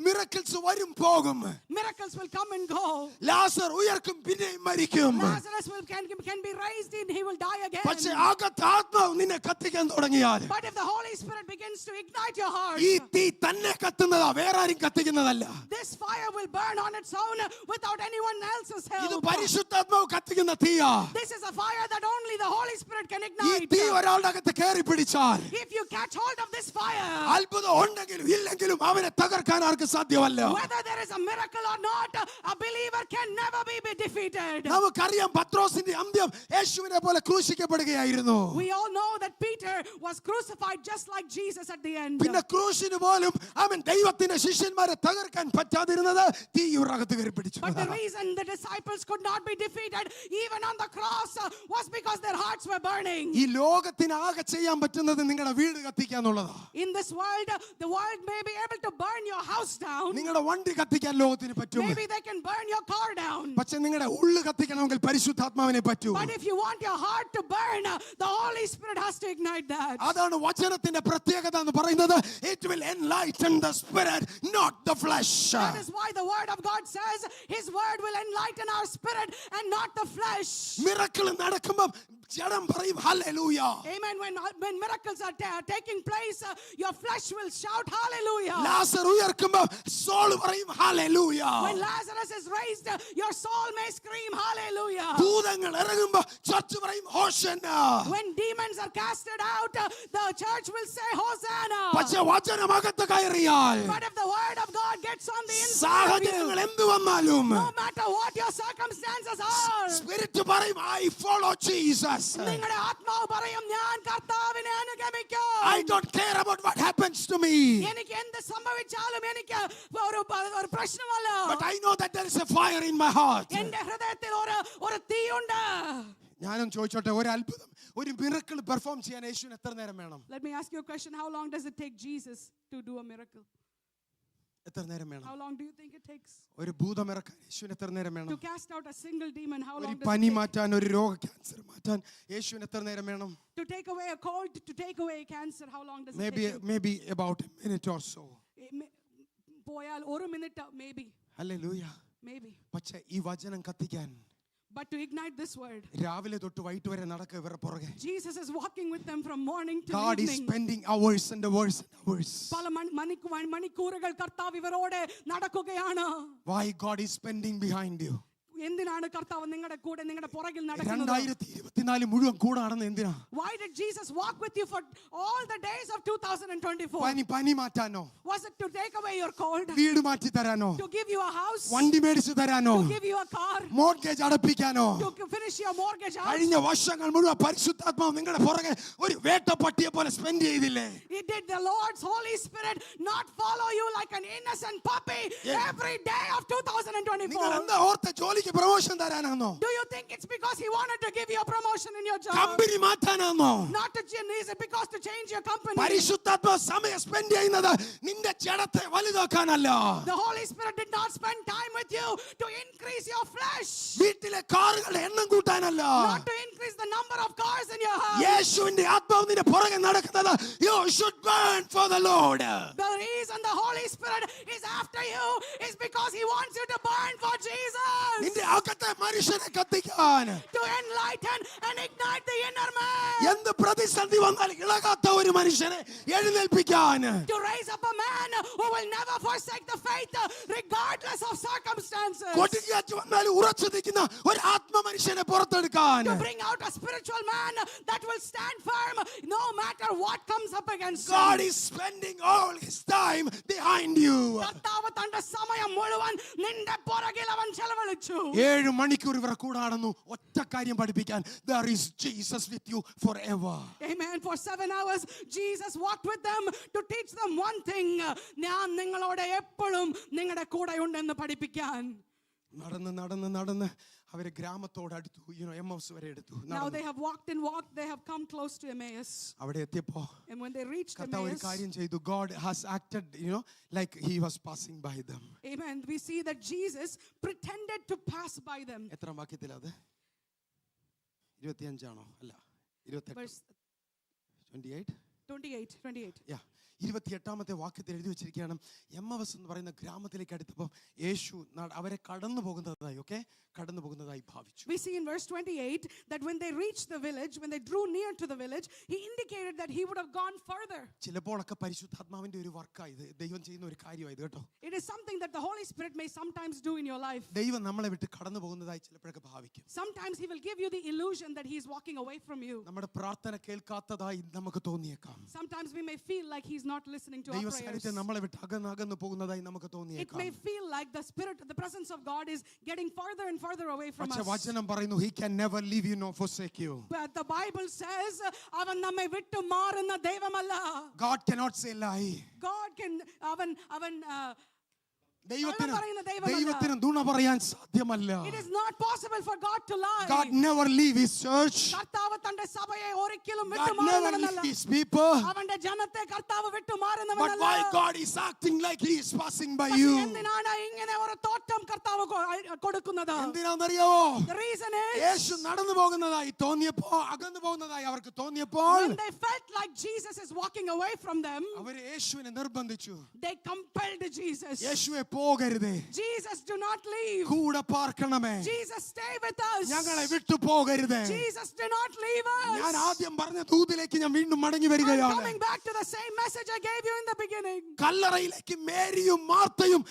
Miracles വരും പോകും. Miracles will come and go. ലാസർ ഉയർക്കും പിന്നെയും മരിക്കും. Lazarus can be raised and he will die again. പക്ഷേ അകത്ത് ആത്മാവ് നിന്നെ കത്തിക്കാൻ തുടങ്ങിയാൽ, But if the Holy Spirit begins to ignite your heart, ഈ തീ തന്നെ കത്തുന്നതാ, വേറെ ആരും കത്തിക്കുന്നതല്ല. this fire will burn on its own without anyone else's ഇത് help. പരിശുദ്ധാത്മാവ് കത്തിക്കുന്ന തീയാ. This is a fire that only the Holy Spirit can ഈ ignite. തീ ഒരാളുടെ അകത്ത് കയറി പിടിച്ചാൽ, If you catch hold of this fire. അത്ഭുതം ഉണ്ടെങ്കിലും ഇല്ലെങ്കിലും അവനെ തകർക്കാൻ ആർക്കും സാധ്യമല്ല. Whether there is a miracle or not, a believer can never be defeated. നമുക്കറിയാം പത്രോസിന്റെ അന്ത്യം യേശുവിനെ പോലെ ക്രൂശിക്കപ്പെടുകയായിരുന്നു. We all know that Peter was crucified just like Jesus at the end. പിന്നെ ക്രൂശിന് പോലും അവൻ ദൈവത്തിന്റെ ശിഷ്യന്മാരെ തകർക്കാൻ പറ്റാതിരുന്നത് തീയുറകത്ത് കയറി പിടിച്ചു. But the reason the disciples could not be defeated even on the cross was because their hearts were burning. ഈ ലോകത്തിന് ആകെ ചെയ്യാൻ പറ്റുന്നത് നിങ്ങളുടെ വീട് കത്തിക്കാന്നുള്ളതാ. In this world, the world may be able to burn your house down. നിങ്ങളുടെ വണ്ടി കത്തിക്കാൻ ലോകത്തിന് പറ്റും. Maybe they can burn your car down. പക്ഷെ നിങ്ങളുടെ ഉള്ളു കത്തിക്കണമെങ്കിൽ പരിശുദ്ധാത്മാവിനെ പറ്റൂ. But if you want your heart to burn, the Holy Spirit has to ignite that. അതാണ് വചനത്തിന്റെ പ്രത്യേകത എന്ന് പറയുന്നത്. It will enlighten the spirit, not the flesh. That is why the word of God says His word will enlighten our spirit and not the flesh. Miracle നടക്കുമ്പോൾ ജഡം പറയും hallelujah. Amen. When miracles are taking place, your flesh will shout hallelujah. ലാസർ ഉയർക്കുമ്പോൾ soul പറയും hallelujah. When Lazarus is raised, your soul may scream hallelujah. ഭൂതങ്ങൾ ഇറങ്ങുമ്പോൾ church പറയും ഹോശന്ന. When demons are casted out, the church will say hosanna. പക്ഷെ വചനം അകത്ത് കയറിയാൽ But if the word of God gets on the inside of സാഹചര്യങ്ങൾ you, എന്തു വന്നാലും no matter what your circumstances are, spirit പറയും I follow Jesus. നിങ്ങളുടെ ആത്മാവ് പറയും ഞാൻ കർത്താവിനെ അനുഗമിക്കും. I don't care about what happens to me. എനിക്ക് എന്ത് സംഭവിച്ചാലും എനിക്ക് ഒരു പ്രശ്നമല്ല. But I know that there is a fire in my heart. എന്റെ ഹൃദയത്തിൽ ഒരു തീയുണ്ട്. ഞാനും ചോദിച്ചോട്ടെ, ഒരു അത്ഭുതം, ഒരു മിറക്കിൾ പെർഫോം ചെയ്യാൻ യേശുവിന് എത്ര നേരം വേണം? Let me ask you a question. How long does it take Jesus to do a miracle? എത്ര നേരം വേണം? How long do you think it takes? ഒരു ഭൂതം ഇറക്കാൻ യേശുവിന് എത്ര നേരം വേണം? To cast out a single demon, how ഒരു long does പനി it take? മാറ്റാൻ, ഒരു രോഗ ക്യാൻസർ മാറ്റാൻ യേശുവിന് എത്ര നേരം വേണം? To take away a cold, to take away cancer, how long does it Maybe about a minute or so. take? പോയാൽ ഒരു മിനിറ്റ് maybe. ഹല്ലേലൂയ. Maybe. പക്ഷേ ഈ വചനം കത്തിക്കാൻ But to ignite this word, രാവിലെ തൊട്ട് വൈകിട്ട് വരെ നടക്കുക ഇവരുടെ പുറകെ. Jesus is walking with them from morning to God is evening. spending hours and hours and hours. പല മണിക്കൂറുകൾ കർത്താവ് ഇവരോടെ നടക്കുകയാണ്. Why God is spending behind you? എന്തിനാണ് കർത്താവ് നിങ്ങളുടെ കൂടെ നിങ്ങളുടെ പുറകിൽ നടക്കുന്നത്? 2024 മുഴുവൻ കൂടെ നടന്ന് എന്തിനാ? Why did Jesus walk with you for all the days of 2024? പനി മാറ്റാനോ? Was it to take away your cold? വീട് മാറ്റി തരാനോ? To give you a house? വണ്ടി മേടിച്ചു തരാനോ? To give you a car? Mortgage അടപ്പിക്കാനോ? To finish your mortgage out? കഴിഞ്ഞ വർഷങ്ങൾ മുഴുവൻ പരിശുദ്ധാത്മാവ് നിങ്ങളുടെ പുറകെ ഒരു വേട്ടപ്പട്ടിയെ പോലെ സ്പെൻഡ് ചെയ്തില്ലേ? Did the Lord's Holy Spirit not follow you like an innocent puppy every day of 2024? നിങ്ങൾ എന്താ ഓർത്ത ജോലിക്ക് promotion തരാനാണോ? Do you think it's because He wanted to give you a promotion in your job? Company മാറ്റാനാണോ? Not to change, is it because to change your company? പരിശുദ്ധാത്മാവ് സമയം spend ചെയ്യുന്നത് നിന്റെ ജഡത്തെ വലുതാക്കാനല്ല. The Holy Spirit did not spend time with you to increase your flesh. വീട്ടിലെ കാറുകളുടെ എണ്ണം കൂട്ടാനല്ല. Not to increase the number of cars in your house. യേശുവിന്റെ ആത്മാവ് നിന്റെ പുറകെ നടക്കുന്നത് you should burn for the Lord. The reason the Holy Spirit is after you is because He wants you to burn for Jesus. നിന്റെ അകത്തെ മനുഷ്യനെ കത്തിക്കാൻ, To enlighten and ignite the inner man. എന്ത് പ്രതിസന്ധി വന്നാൽ ഇളകാത്ത ഒരു മനുഷ്യനെ എഴുന്നേൽപ്പിക്കാൻ, To raise up a man who will never forsake the faith regardless of circumstances. കൊടുങ്കാറ്റ് വന്നാൽ ഉറച്ചു നിൽക്കുന്ന ഒരു ആത്മ മനുഷ്യനെ പുറത്തെടുക്കാൻ. To bring out a spiritual man that will stand firm no matter what comes up against God him. is spending all his time behind you. കർത്താവ് തന്റെ സമയം മുഴുവൻ നിന്റെ പുറകിൽ അവൻ ചെലവഴിച്ചു. 7 മണിക്കൂർ ഇവർ കൂടാണെന്നു ഒറ്റ കാര്യം പഠിപ്പിക്കാൻ. There is Jesus with you forever. Amen. For 7 hours Jesus walked with them to teach them one thing. ഞാൻ നിങ്ങളോട് എപ്പോഴും നിങ്ങളുടെ കൂടെ ഉണ്ടെന്ന് പഠിപ്പിക്കാൻ. നടന്ന് അവരെ ഗ്രാമത്തോട് അടുത്തു, എമ്മൗസ് വരെ എടുത്തു. Now they have walked, they have come close to Emmaus. അവിടെ എത്തിയപ്പോ And when they reached കർത്താവ് ഒരു Emmaus, കാര്യം ചെയ്തു. God has acted, like he was passing by them. amen, we see that Jesus pretended to pass by them. എത്ര വാക്യത്തിലാ അത്? 25 ആണോ? അല്ല, 28. Verse 28. 28. 28ാമത്തെ വാക്യത്തിൽ എഴുതി വെച്ചിരിക്കുകയാണ്, എമ്മവസ് എന്ന് പറയുന്ന ഗ്രാമത്തിലേക്ക് അടുത്തപ്പോൾ യേശു അവരെ കടന്നു പോകുന്നതായി ഭാവിച്ചു. We see in verse 28 that when they reached the village, when they drew near to the village, he indicated that he would have gone further. ചിലപ്പോഴൊക്കെ പരിശുദ്ധാത്മാവിന്റെ ഒരു വർക്കായത്, ദൈവം ചെയ്യുന്ന ഒരു കാര്യമായത് കേട്ടോ. It is something that the Holy Spirit may sometimes do in your life. ദൈവം നമ്മളെ വിട്ട് കടന്നു പോകുന്നതായി ചിലപ്പോഴൊക്കെ ഭാവിക്കും. Sometimes he will give you the illusion that he is walking away from you. നമ്മുടെ പ്രാർത്ഥന കേൾക്കാത്തതായി നമുക്ക് തോന്നിയേക്കാം. Sometimes we may feel like he's not listening to our prayers. ദൈവസാന്നിധ്യം നമ്മളെ വിട്ട് അകന്നു പോകുന്നതായി നമുക്ക് It തോന്നിയേക്കാം. may feel like the presence of God is getting farther and farther away from പക്ഷേ us. വചനം പറയുന്നു, he can never leave you nor forsake you. But the Bible says avan namme vittu maarunna deivamalla. God cannot say lie. God can avan ദൈവത്തിന് നുണ പറയാൻ സാധ്യമല്ല. It is not possible for God to lie. God never leave his church. കർത്താവ് തന്റെ സഭയെ ഒരിക്കലും God വിട്ടു never മാറുന്നവനല്ല. leave his people. അവന്റെ ജനത്തെ കർത്താവ് വിട്ടു But മാറുന്നവനല്ല. why God is acting like he is passing by you? എന്തിനാണ് ഇങ്ങനെ ഒരു തോറ്റം കർത്താവ് കൊടുക്കുന്നത്? എന്തിനാണെന്നറിയാവോ? The reason is യേശു നടന്നു പോകുന്നതായി തോന്നിയപ്പോൾ, അകന്നു പോകുന്നതായി അവർക്ക് തോന്നിയപ്പോൾ, when they felt like Jesus is walking away from them, അവർ യേശുവിനെ നിർബന്ധിച്ചു. they compelled Jesus. യേശുവേ പോകരുതേ, Jesus, do not leave. കൂടെ പാർക്കണമേ, Jesus, stay with us. ഞങ്ങളെ വിട്ടു പോകരുതേ. Jesus, do not leave ഞാൻ us. ആദ്യം പറഞ്ഞ ദൂതിലേക്ക് ഞാൻ വീണ്ടും മടങ്ങി I'm വരികയാണ്. coming back to the same message I gave you in the beginning. കല്ലറയിലേക്ക് മേരിയും മാർത്തയും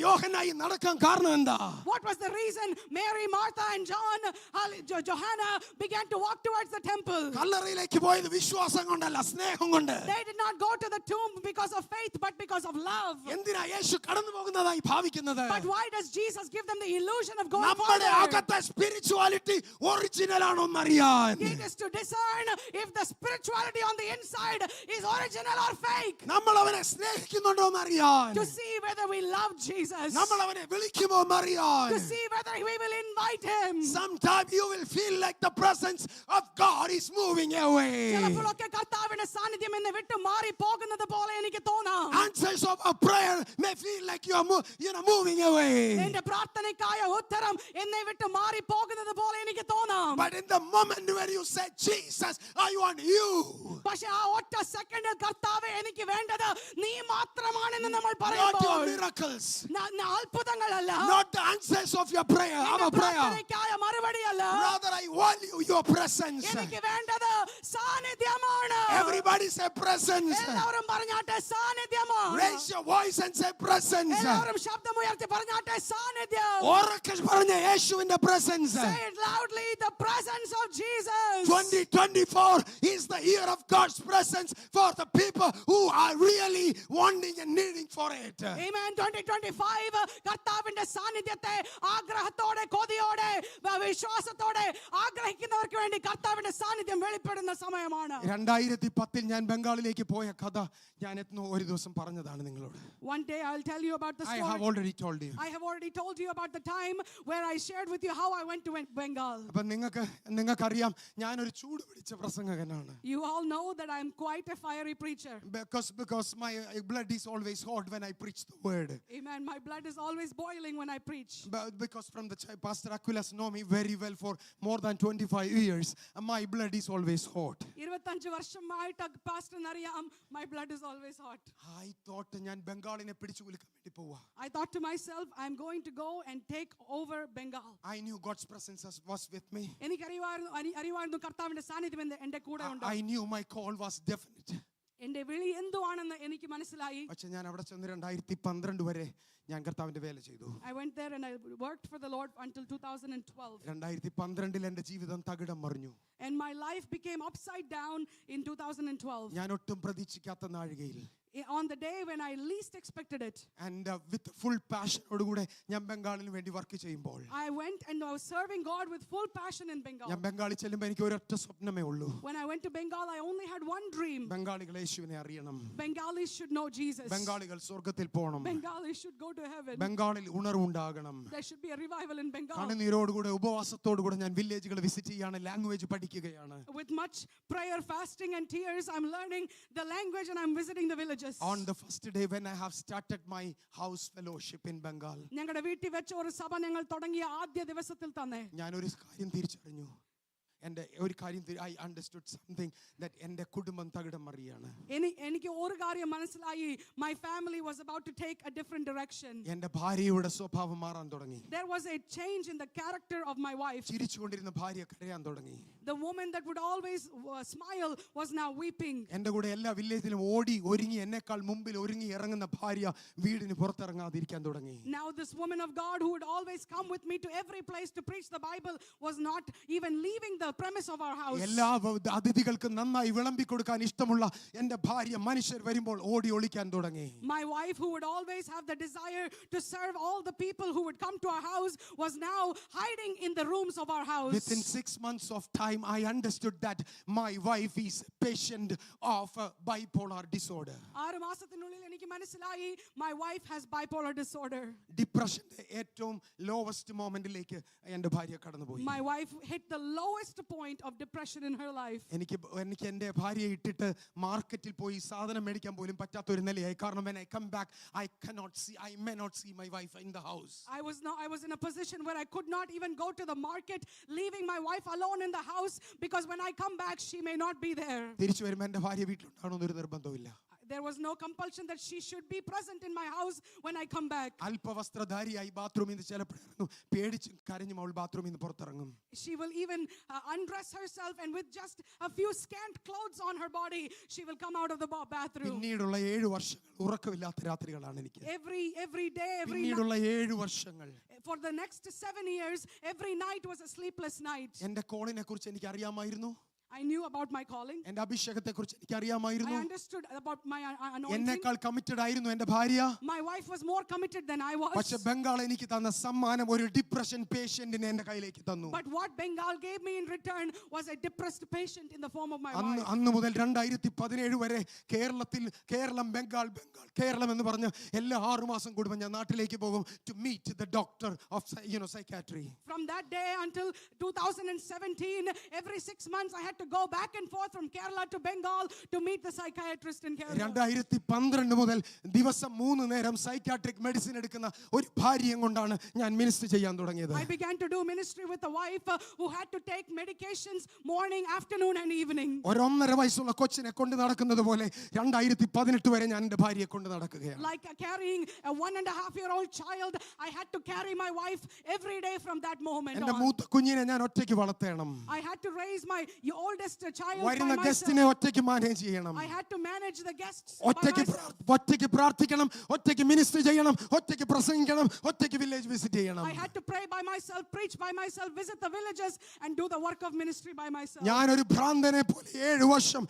യോഹന്നായി നടക്കാൻ കാരണം എന്താ? What was the reason Mary, Martha and Johanna began to walk towards the temple? കല്ലറയിലേക്ക് പോയത് വിശ്വാസം കൊണ്ടല്ല, സ്നേഹം കൊണ്ട്. They did not go to the tomb because of faith but because of love. എന്തിനാ യേശു കടന്നു പോകുന്നതായി ഭാവിക്കുന്നത്? But why does Jesus give them the illusion of going നമ്മുടെ forward? അകത്തെ സ്പിരിച്വാലിറ്റി ഒറിജിനൽ ആണോ എന്നറിയാൻ. It is to discern if the spirituality on the inside is original or fake. നമ്മൾ അവനെ സ്നേഹിക്കുന്നുണ്ടോ എന്നറിയാൻ. To see whether we love Jesus. നമ്മൾ അവനെ വിളിക്കുമോ എന്നറിയാൻ. To see whether we will invite him. Sometimes you will feel like the presence of God is moving away. ചിലപ്പോഴൊക്കെ കർത്താവിന്റെ സാന്നിധ്യം എന്നെ വിട്ട് മാറി പോകുന്നത് പോലെ എനിക്ക് തോന്നാം. Answers of a prayer may feel like you are moving away. എന്റെ പ്രാർത്ഥനയ്ക്കായ ഉത്തരം എന്നെ വിട്ട് മാറി പോകുന്നത് പോലെ എനിക്ക് തോന്നാം. But in the moment where you say, Jesus, I want you. പക്ഷേ ആ ഒറ്റ സെക്കൻഡിൽ കർത്താവേ എനിക്ക് വേണ്ടത് നീ മാത്രമാണെന്ന് നമ്മൾ Not your പറയുമ്പോൾ miracles. അത്ഭുതങ്ങളല്ല, Not the answers of your prayer, എന്റെ our prayer. പ്രാർത്ഥനയ്ക്കായ മറുപടിയല്ല, Rather, I value your presence. എനിക്ക് വേണ്ടത് സാന്നിധ്യമാണ്. Everybody say presence. എല്ലാവരും പറഞ്ഞാട്ടെ സാന്നിധ്യമാണ്. Raise your voice and say presence. എല്ലാവരും ശബ്ദമുയർത്തി പറഞ്ഞാട്ടെ സാന്നിധ്യം. ഉറക്കെ പറഞ്ഞ യേശുവിന്റെ presence. Say it loudly, the presence of Jesus. 2024 is the year of God's presence for the people who are really wanting and needing for it. Amen. 2025 കർത്താവിന്റെ സാന്നിധ്യത്തെ ആഗ്രഹത്തോടെ കൊതിയോടെ വിശ്വാസത്തോടെ ആഗ്രഹിക്കുന്നവർക്ക് വേണ്ടി കർത്താവിന്റെ സാന്നിധ്യം വെളിപ്പെടുന്ന സമയമാണ്. 2010 ഞാൻ ബംഗാളിലേക്ക് പോയ കഥ ഞാൻ ഒരു ദിവസം പറഞ്ഞതാണ് നിങ്ങളോട്. One day I'll tell you about the I story. have already told you. I have already told you about the time where I shared with you how I went to Bengal. അപ്പൊ നിങ്ങൾക്കറിയാം ഞാൻ ഒരു ചൂട് പിടിച്ച പ്രസംഗകനാണ്. You all know that I am quite a fiery preacher. Because my blood is always hot when I preach the word. Amen. My blood is always boiling when I preach. But because from the Pastor Aquilas know me very well for more than 25 years, my blood is always hot. 25 വർഷമായിട്ട് പാസ്റ്ററിനെ അറിയാം, my blood is always hot. I thought ഞാൻ ബംഗാളിനെ പിടിച്ചു കുലുക്കാൻ വേണ്ടി പോവാ. I thought to myself, I'm going to go and take over Bengal. I knew God's presence was with me. എനിക്കറിയാമായിരുന്നു കർത്താവിന്റെ സാന്നിധ്യം എന്റെ കൂടെ ഉണ്ട്. I knew my call was definite. എന്റെ വിളി എന്തുവാണെന്ന് എനിക്ക് മനസ്സിലായി. പക്ഷെ ഞാൻ അവിടെ ചെന്ന് 2012 വരെ ഞാൻ കർത്താവിന്റെ വേല ചെയ്തു. I went there and I worked for the Lord until 2012. 2012 എൻ്റെ ജീവിതം തകിടം മറിഞ്ഞു. And my life became upside down in 2012. ഞാൻ ഒട്ടും പ്രതീക്ഷിക്കാത്ത നാഴികയിൽ On the day when I least expected it. And with full passion ഓടുകൂടെ ഞാൻ ബംഗാളിന് വേണ്ടി വർക്ക് ചെയ്യുമ്പോൾ I went and I was serving God with full passion in Bengal. ഞാൻ ബംഗാളിൽ ചെല്ലുമ്പോൾ എനിക്ക് ഒരൊറ്റ സ്വപ്നമേ ഉള്ളൂ. When I went to Bengal, I only had one dream. ബംഗാളികൾ യേശുവിനെ അറിയണം. Bengalis should know Jesus. ബംഗാളികൾ സ്വർഗ്ഗത്തിൽ പോകണം. Bengalis should go to heaven. ബംഗാളിൽ ഉണർവുണ്ടാകണം. There should be a revival in Bengal. കണ്ണുനീരോടുകൂടെ ഉപവാസത്തോടുകൂടെ ഞാൻ വില്ലേജുകൾ വിസിറ്റ് ചെയ്യാണ്, ലാംഗ്വേജ് പഠിക്കുകയാണ്. With much prayer, fasting and tears, I'm learning the language and I'm visiting the villages. On the first day when I have started my house fellowship in Bengal, ഞങ്ങളുടെ വീട്ടിൽ വെച്ച ഒരു സഭ ഞങ്ങൾ തുടങ്ങിയ ആദ്യ ദിവസത്തിൽ തന്നെ ഞാൻ ഒരു കാര്യം തിരിച്ചറിഞ്ഞു. എൻ്റെ ഒരു കാര്യം I understood something that എൻ്റെ കുടുംബം തകിടം മറിയാണ്. എനിക്ക് ഒരു കാര്യം മനസ്സിലായി. My family was about to take a different direction. എൻ്റെ ഭാര്യയുടെ സ്വഭാവം മാറാൻ തുടങ്ങി. There was a change in the character of my wife. ചിരിച്ചുകൊണ്ടിരുന്ന ഭാര്യ കരയാൻ തുടങ്ങി. The woman that would always smile was now weeping. എൻ്റെ കൂടെ എല്ലാ വില്ലേജിലും ഓടി ഒരുങ്ങി എന്നെക്കാൾ മുമ്പിൽ ഒരുങ്ങി ഇറങ്ങുന്ന ഭാര്യ വീടിന് പുറത്തിറങ്ങാതിരിക്കാൻ തുടങ്ങി. Now this woman of God who would always come with me to every place to preach the Bible was not even leaving the premise of our house. എല്ലാ അതിഥികൾക്കും നന്നായി വിളമ്പി കൊടുക്കാൻ ഇഷ്ടമുള്ള എൻ്റെ ഭാര്യ മനുഷ്യർ വരുമ്പോൾ ഓടി ഒളിക്കാൻ തുടങ്ങി. My wife, who would always have the desire to serve all the people who would come to our house, was now hiding in the rooms of our house. Within 6 months of time, I understood that my wife is a patient of bipolar disorder. 6 മാസത്തിനുള്ളിൽ എനിക്ക് മനസ്സിലായി my wife has bipolar disorder. ഡിപ്രഷന്റെ ഏറ്റവും lowest മൊമെന്റിലേക്ക് എൻ്റെ ഭാര്യ കടന്നുപോയി. My wife hit the lowest point of depression in her life. എനിക്ക് എൻ്റെ ഭാര്യയെ ഇട്ടിട്ട് മാർക്കറ്റിൽ പോയി സാധനം മേടിക്കാൻ പോലും പറ്റാത്ത ഒരു നിലയായി. കാരണം when I come back, I may not see my wife in the house. I was in a position where I could not even go to the market, leaving my wife alone in the house, because when I come back she may not be there. തിരിച്ചു വരുമ്പോൾ എൻ്റെ ഭാര്യ വീട്ടിലുണ്ടാവണമെന്ന് ഒരു നിർബന്ധമില്ല. There was no compulsion that she should be present in my house when I come back. അല്പവസ്ത്രധാരിയായി ബാത്റൂമിൽ നിന്ന് ചിലപ്പോഴും പേടിച്ചും കരഞ്ഞും അവൾ ബാത്റൂമിൽ നിന്ന് പുറത്തിറങ്ങും. She will even undress herself, and with just a few scant clothes on her body, she will come out of the bathroom. പിന്നീടുള്ള 7 വർഷങ്ങൾ ഉറക്കമില്ലാത്ത രാത്രികളാണ് എനിക്ക്. Every day, പിന്നീടുള്ള 7 വർഷങ്ങൾ for the next 7 years, every night was a sleepless night. എൻ്റെ കോളിനെ കുറിച്ച് എനിക്ക് അറിയാമായിരുന്നു. I knew about my calling. എൻ്റെ അഭിഷേകത്തെ കുറിച്ച് എനിക്ക് I അറിയാമായിരുന്നു. understood about my anointing. എന്നെക്കാൾ കമ്മിറ്റഡ് ആയിരുന്നു എൻ്റെ ഭാര്യ. My wife was more committed than I was. പക്ഷെ ബംഗാൾ എനിക്ക് തന്ന സമ്മാനം ഒരു ഡിപ്രഷൻ പേഷ്യന്റിനെ എൻ്റെ കയ്യിലേക്ക് തന്നു. But what Bengal gave me in return was a depressed patient in the form of my wife. അന്ന് മുതൽ 2017 വരെ കേരളം ബംഗാൾ കേരളം എന്ന് പറഞ്ഞ് എല്ലാ 6 മാസം കൂടുമ്പോൾ ഞാൻ നാട്ടിലേക്ക് പോകും to meet the doctor of psychiatry. From that day until 2017, every 6 months I had to go back and forth from Kerala to Bengal to meet the psychiatrist in Kerala. 2012 മുതൽ ദിവസം 3 നേരം സൈക്കാട്രിക് മെഡിസിൻ എടുക്കുന്ന ഒരു ഭാര്യയും കൊണ്ടാണ് ഞാൻ minister ചെയ്യാൻ തുടങ്ങിയത്. I began to do ministry with a wife who had to take medications morning, afternoon and evening. 1.5 വയസ്സുള്ള കൊച്ചിനെ കൊണ്ട് നടക്കുന്നത് പോലെ 2018 വരെ ഞാൻ എൻ്റെ ഭാര്യയെ കൊണ്ട് നടക്കുകയാണ്. Like carrying a 1.5-year-old child, I had to carry my wife every day from that moment എൻ്റെ on. മൂത്ത കുഞ്ഞിനെ ഞാൻ ഒറ്റയ്ക്ക് വളർത്തണം. I had to raise my oldest child by വരുന്ന myself. ഗസ്റ്റിനെ ഒറ്റയ്ക്ക് മാനേജ് ചെയ്യണം. I had to manage the guests by ഒറ്റയ്ക്ക് myself. പ്രാർത്ഥിക്കണം, ഒറ്റയ്ക്ക് മിനിസ്റ്റർ ചെയ്യണം, ഒറ്റയ്ക്ക് പ്രസംഗിക്കണം, ഒറ്റയ്ക്ക് വില്ലേജ് വിസിറ്റ് ചെയ്യണം. I had to pray by myself, preach by myself, visit the villages and do the work of ministry by myself. ഞാൻ ഒരു ഭ്രാന്തനെ പോലെ 7 വർഷം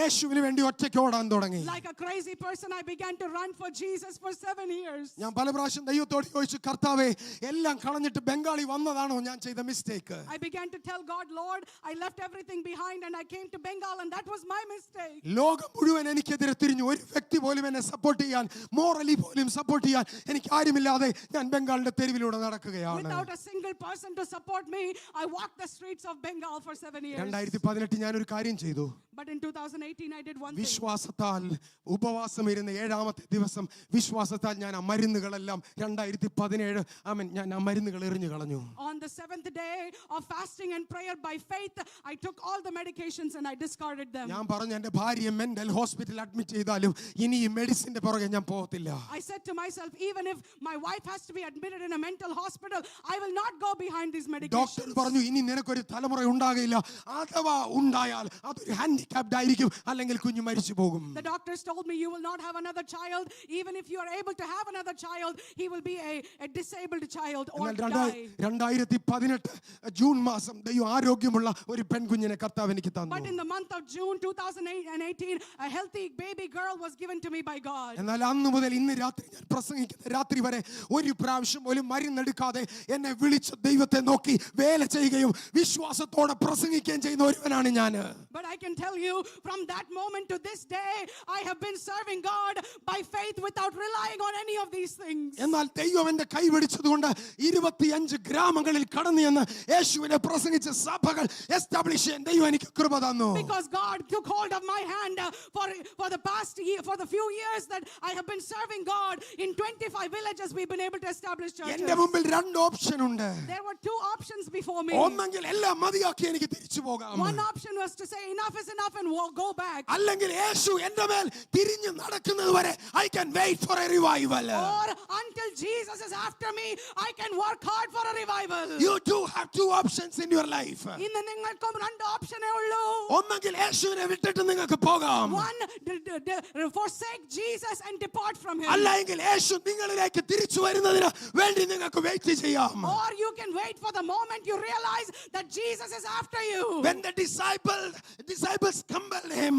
യേശുവിന് വേണ്ടി ഒറ്റയ്ക്ക് ഓടാൻ തുടങ്ങി. Like a crazy person, I began to run for Jesus for 7 years. ഞാൻ പല പ്രാവശ്യം ദൈവത്തോട് ചോദിച്ചു, കർത്താവേ എല്ലാം കളഞ്ഞിട്ട് ബംഗാളി വന്നതാണോ ഞാൻ ചെയ്ത mistake? I began to tell God, Lord, I left everything behind and I came to Bengal and that was my mistake. ലോകം മുഴുവൻ എനിക്കെതിരെ തിരിഞ്ഞു. ഒരു വ്യക്തി പോലും എന്നെ സപ്പോർട്ട് ചെയ്യാൻ, മോറലി പോലും സപ്പോർട്ട് ചെയ്യാൻ എനിക്ക് ആരുമില്ലാതെ ഞാൻ ബംഗാളിന്റെ തെരുവിലൂടെ നടക്കുകയാണ്. Without a single person to support me, I walked the streets of Bengal for 7 years. 2018 ഞാൻ ഒരു കാര്യം ചെയ്തു. But in 2018 I did one thing. വിശ്വാസത്താൽ ഉപവാസം ഇരുന്ന 7ാമത്തെ ദിവസം വിശ്വാസത്താൽ ഞാൻ ആ മരുന്നുകളെല്ലാം 2017 ഞാൻ ആ മരുന്നുകൾ എറിഞ്ഞു കളഞ്ഞു. On the 7th day of fasting and prayer, by faith I took all the medications and I discarded them. ഞാൻ പറഞ്ഞു, എൻ്റെ ഭാര്യയെ മെന്റൽ ഹോസ്പിറ്റൽ അഡ്മിറ്റ് ചെയ്താലും ഇനി ഈ മെഡിസിന്റെ പുറകെ ഞാൻ പോകത്തില്ല. I said to myself, even if my wife has to be admitted in a mental hospital, I will not go behind these medications. Doctor പറഞ്ഞു, ഇനി നിനക്കൊരു തലമുറ ഉണ്ടാകില്ല, അഥവാ ഉണ്ടായാൽ അതൊരു ഹാൻഡിക്യാപ്ഡ് ആയിരിക്കും, അല്ലെങ്കിൽ കുഞ്ഞു മരിച്ചു പോകും. The doctors told me you will not have another child. Even if you are able to have another child, he will be a disabled child or die. 2018 June മാസം ദൈവം ആരോഗ്യമുള്ള ഒരു പെൺകുഞ്ഞിനെ കർത്താവ് എനിക്ക് തന്നു. But in the month of June 2018, a healthy baby girl was given to me by God. എന്നാൽ അന്ന് മുതൽ ഇന്ന് രാത്രി ഞാൻ പ്രസംഗിക്കുന്ന രാത്രി വരെ ഒരു പ്രാവശ്യം പോലും മരുന്നെടുക്കാതെ എന്നെ വിളിച്ച ദൈവത്തെ നോക്കി വേല ചെയ്യുകയും വിശ്വാസത്തോടെ പ്രസംഗിക്കുകയും ചെയ്യുന്ന ഒരുവനാണ് ഞാൻ. But I can tell you, from that moment to this day, I have been serving God by faith without relying on any of these things. എന്നാൽ ദൈവം എന്റെ കൈ പിടിച്ചതുകൊണ്ട് 25 ഗ്രാമങ്ങളിൽ കടന്നു എന്ന് യേശുവിനെ പ്രസംഗിച്ച സഭകൾ എസ്റ്റാബ്ലിഷ് ചെയ്യാൻ ദൈവം എനിക്ക് കൃപ തന്നു. Because God took hold of my hand for the past year, for the few years that I have been serving God in 25 villages, we've been able to establish churches. എന്റെ മുമ്പിൽ 2 ഓപ്ഷൻ ഉണ്ട്. There were 2 options before me. ഒന്നെങ്കിൽ എല്ലാം മതിയാക്കി എനിക്ക് തിരിച്ചു പോകാം. One option was to say enough is enough and go back. അല്ലെങ്കിൽ യേശു എൻ്റെ മേൽ തിരിഞ്ഞു നടക്കുന്നത് വരെ I can wait for a revival. Or until Jesus is after me, I can work hard for a revival. You do have two options in your life. ഇന്ന് നിങ്ങൾക്കും രണ്ട് ഓപ്ഷനേ ഉള്ളൂ. ഒന്നെങ്കിൽ യേശുവിനെ വിട്ടിട്ട് നിങ്ങൾക്ക് പോകാം. One, forsake Jesus and depart from him. അല്ലെങ്കിൽ യേശു നിങ്ങളിലേക്ക് തിരിച്ചു വരുന്നതിന് വേണ്ടി നിങ്ങൾക്ക് വെയിറ്റ് ചെയ്യാം. Or you can wait for the moment you realize that Jesus is after you. When the disciples compelled him,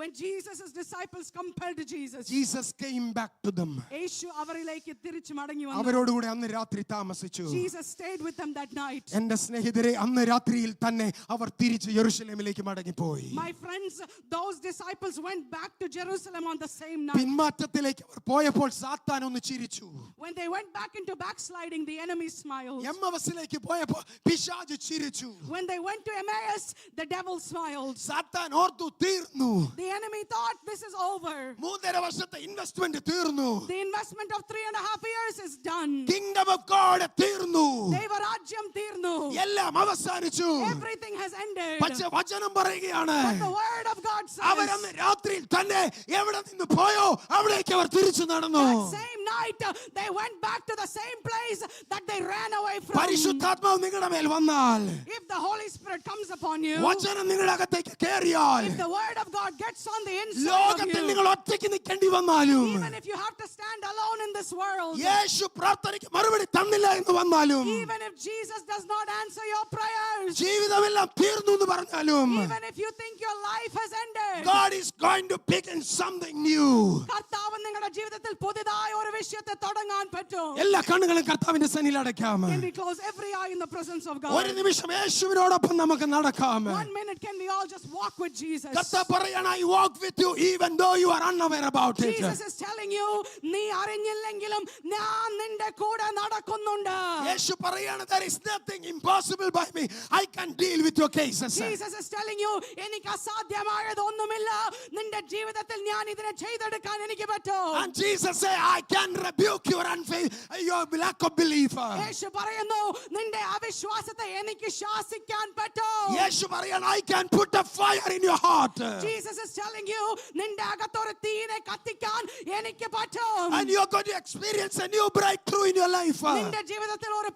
When Jesus' disciples compelled Jesus, Jesus came back to them. യേശു അവരിലേക്ക് തിരിച്ചു മടങ്ങി വന്നു. അവരോടുകൂടെ അന്ന് രാത്രി താമസിച്ചു. Jesus stayed with them that night. എൻ്റെ സ്നേഹിതരെ, അന്ന് രാത്രിയിൽ തന്നെ അവർ തിരിച്ച് യെരൂശലേമിലേക്ക് മടങ്ങിപ്പോയി. My friends, those disciples went back to Jerusalem on the same night. പിന്മാറ്റത്തിലേക്ക് അവർ പോയപ്പോൾ സാത്താൻ ഒന്ന് ചിരിച്ചു. When they went back into backsliding, the enemy smiled. എമ്മവസിലേക്ക് പോയപ്പോൾ പിശാച് ചിരിച്ചു. When they went to Emmaus, the devil smiled. സാത്താൻ ഓർത്തു തീർന്നു. The enemy thought this is over. 3.5 വർഷത്തെ ഇൻവെസ്റ്റ്മെന്റ് തീർന്നു. The investment of 3.5 years is done. Kingdom of God തീർന്നു. ദൈവരാജ്യം തീർന്നു. എല്ലാം അവസാനിച്ചു. Everything has ended. പക്ഷേ വചനം പറയുകയാണ്, But the word of God our says, അന്ന് രാത്രിയിൽ തന്നെ എവിടെ നിന്ന് പോയോ അവിടേക്ക് അവർ തിരിച്ചു നടന്നു. that same night they went back to the same place that they ran away from. പരിശുദ്ധാത്മാവ് നിങ്ങളുടെ മേൽ വന്നാൽ, If the Holy Spirit comes upon you, വചനം നിങ്ങളുടെ അകത്തേക്ക് കയറിയാൽ, if the word of God gets on the inside of ലോകത്തിൽ you, നിങ്ങൾ ഒറ്റയ്ക്ക് നിൽക്കേണ്ടി വന്നാലും, even if you have to stand alone in this world, യേശു പ്രാർത്ഥനയ്ക്ക് മറുപടി തന്നില്ല എന്ന് വന്നാലും, even if Jesus does not answer your prayers, ജീവിതമെല്ലാം തീർന്നു എന്ന് പറഞ്ഞാലും, even if you think your life has ended, God is going to begin something new. കർത്താവ് നിങ്ങളുടെ ജീവിതത്തിൽ പുതിയതായ ഒരു വിഷയത്തെ തുടങ്ങാൻ പറ്റും. എല്ലാ കണ്ണുകളും കർത്താവിന്റെ സന്നിധിയിൽ അടയ്ക്കാം. Can we close every eye in the presence of ഒരു God? നിമിഷം യേശുവിനോടൊപ്പം നമുക്ക് നടക്കാം. 1 minute, can we all just walk with Jesus? കർത്താവ് പറയാണ്, I walk with you even though you are unaware about it. Jesus is telling you, നീ അറിഞ്ഞില്ലെങ്കിലും ഞാൻ നിന്റെ കൂടെ നടക്കുന്നുണ്ട്. യേശു പറയാണ്, there is nothing impossible by me. I can deal with your cases. Jesus is telling you, എനിക്ക് അസാധ്യമായതൊന്നുമില്ല. നിന്റെ ജീവിതത്തിൽ ഞാൻ ഇതിനെ ചെയ്തെടുക്കാൻ എനിക്ക് പറ്റും. And Jesus said, I can rebuke your unfaith, your lack of belief. യേശു പറയുന്നു, നിന്റെ അവിശ്വാസത്തെ എനിക്ക് ശാസിക്കാൻ പറ്റും. യേശു പറയാണ്, I can put a fire in your heart. Jesus is telling you, നിന്റെ അകത്തൊരു തീനെ കത്തിക്കാൻ എനിക്ക് പറ്റും. And you're going to experience a new breakthrough in your life. നിന്റെ ജീവിതത്തിൽ ഒരു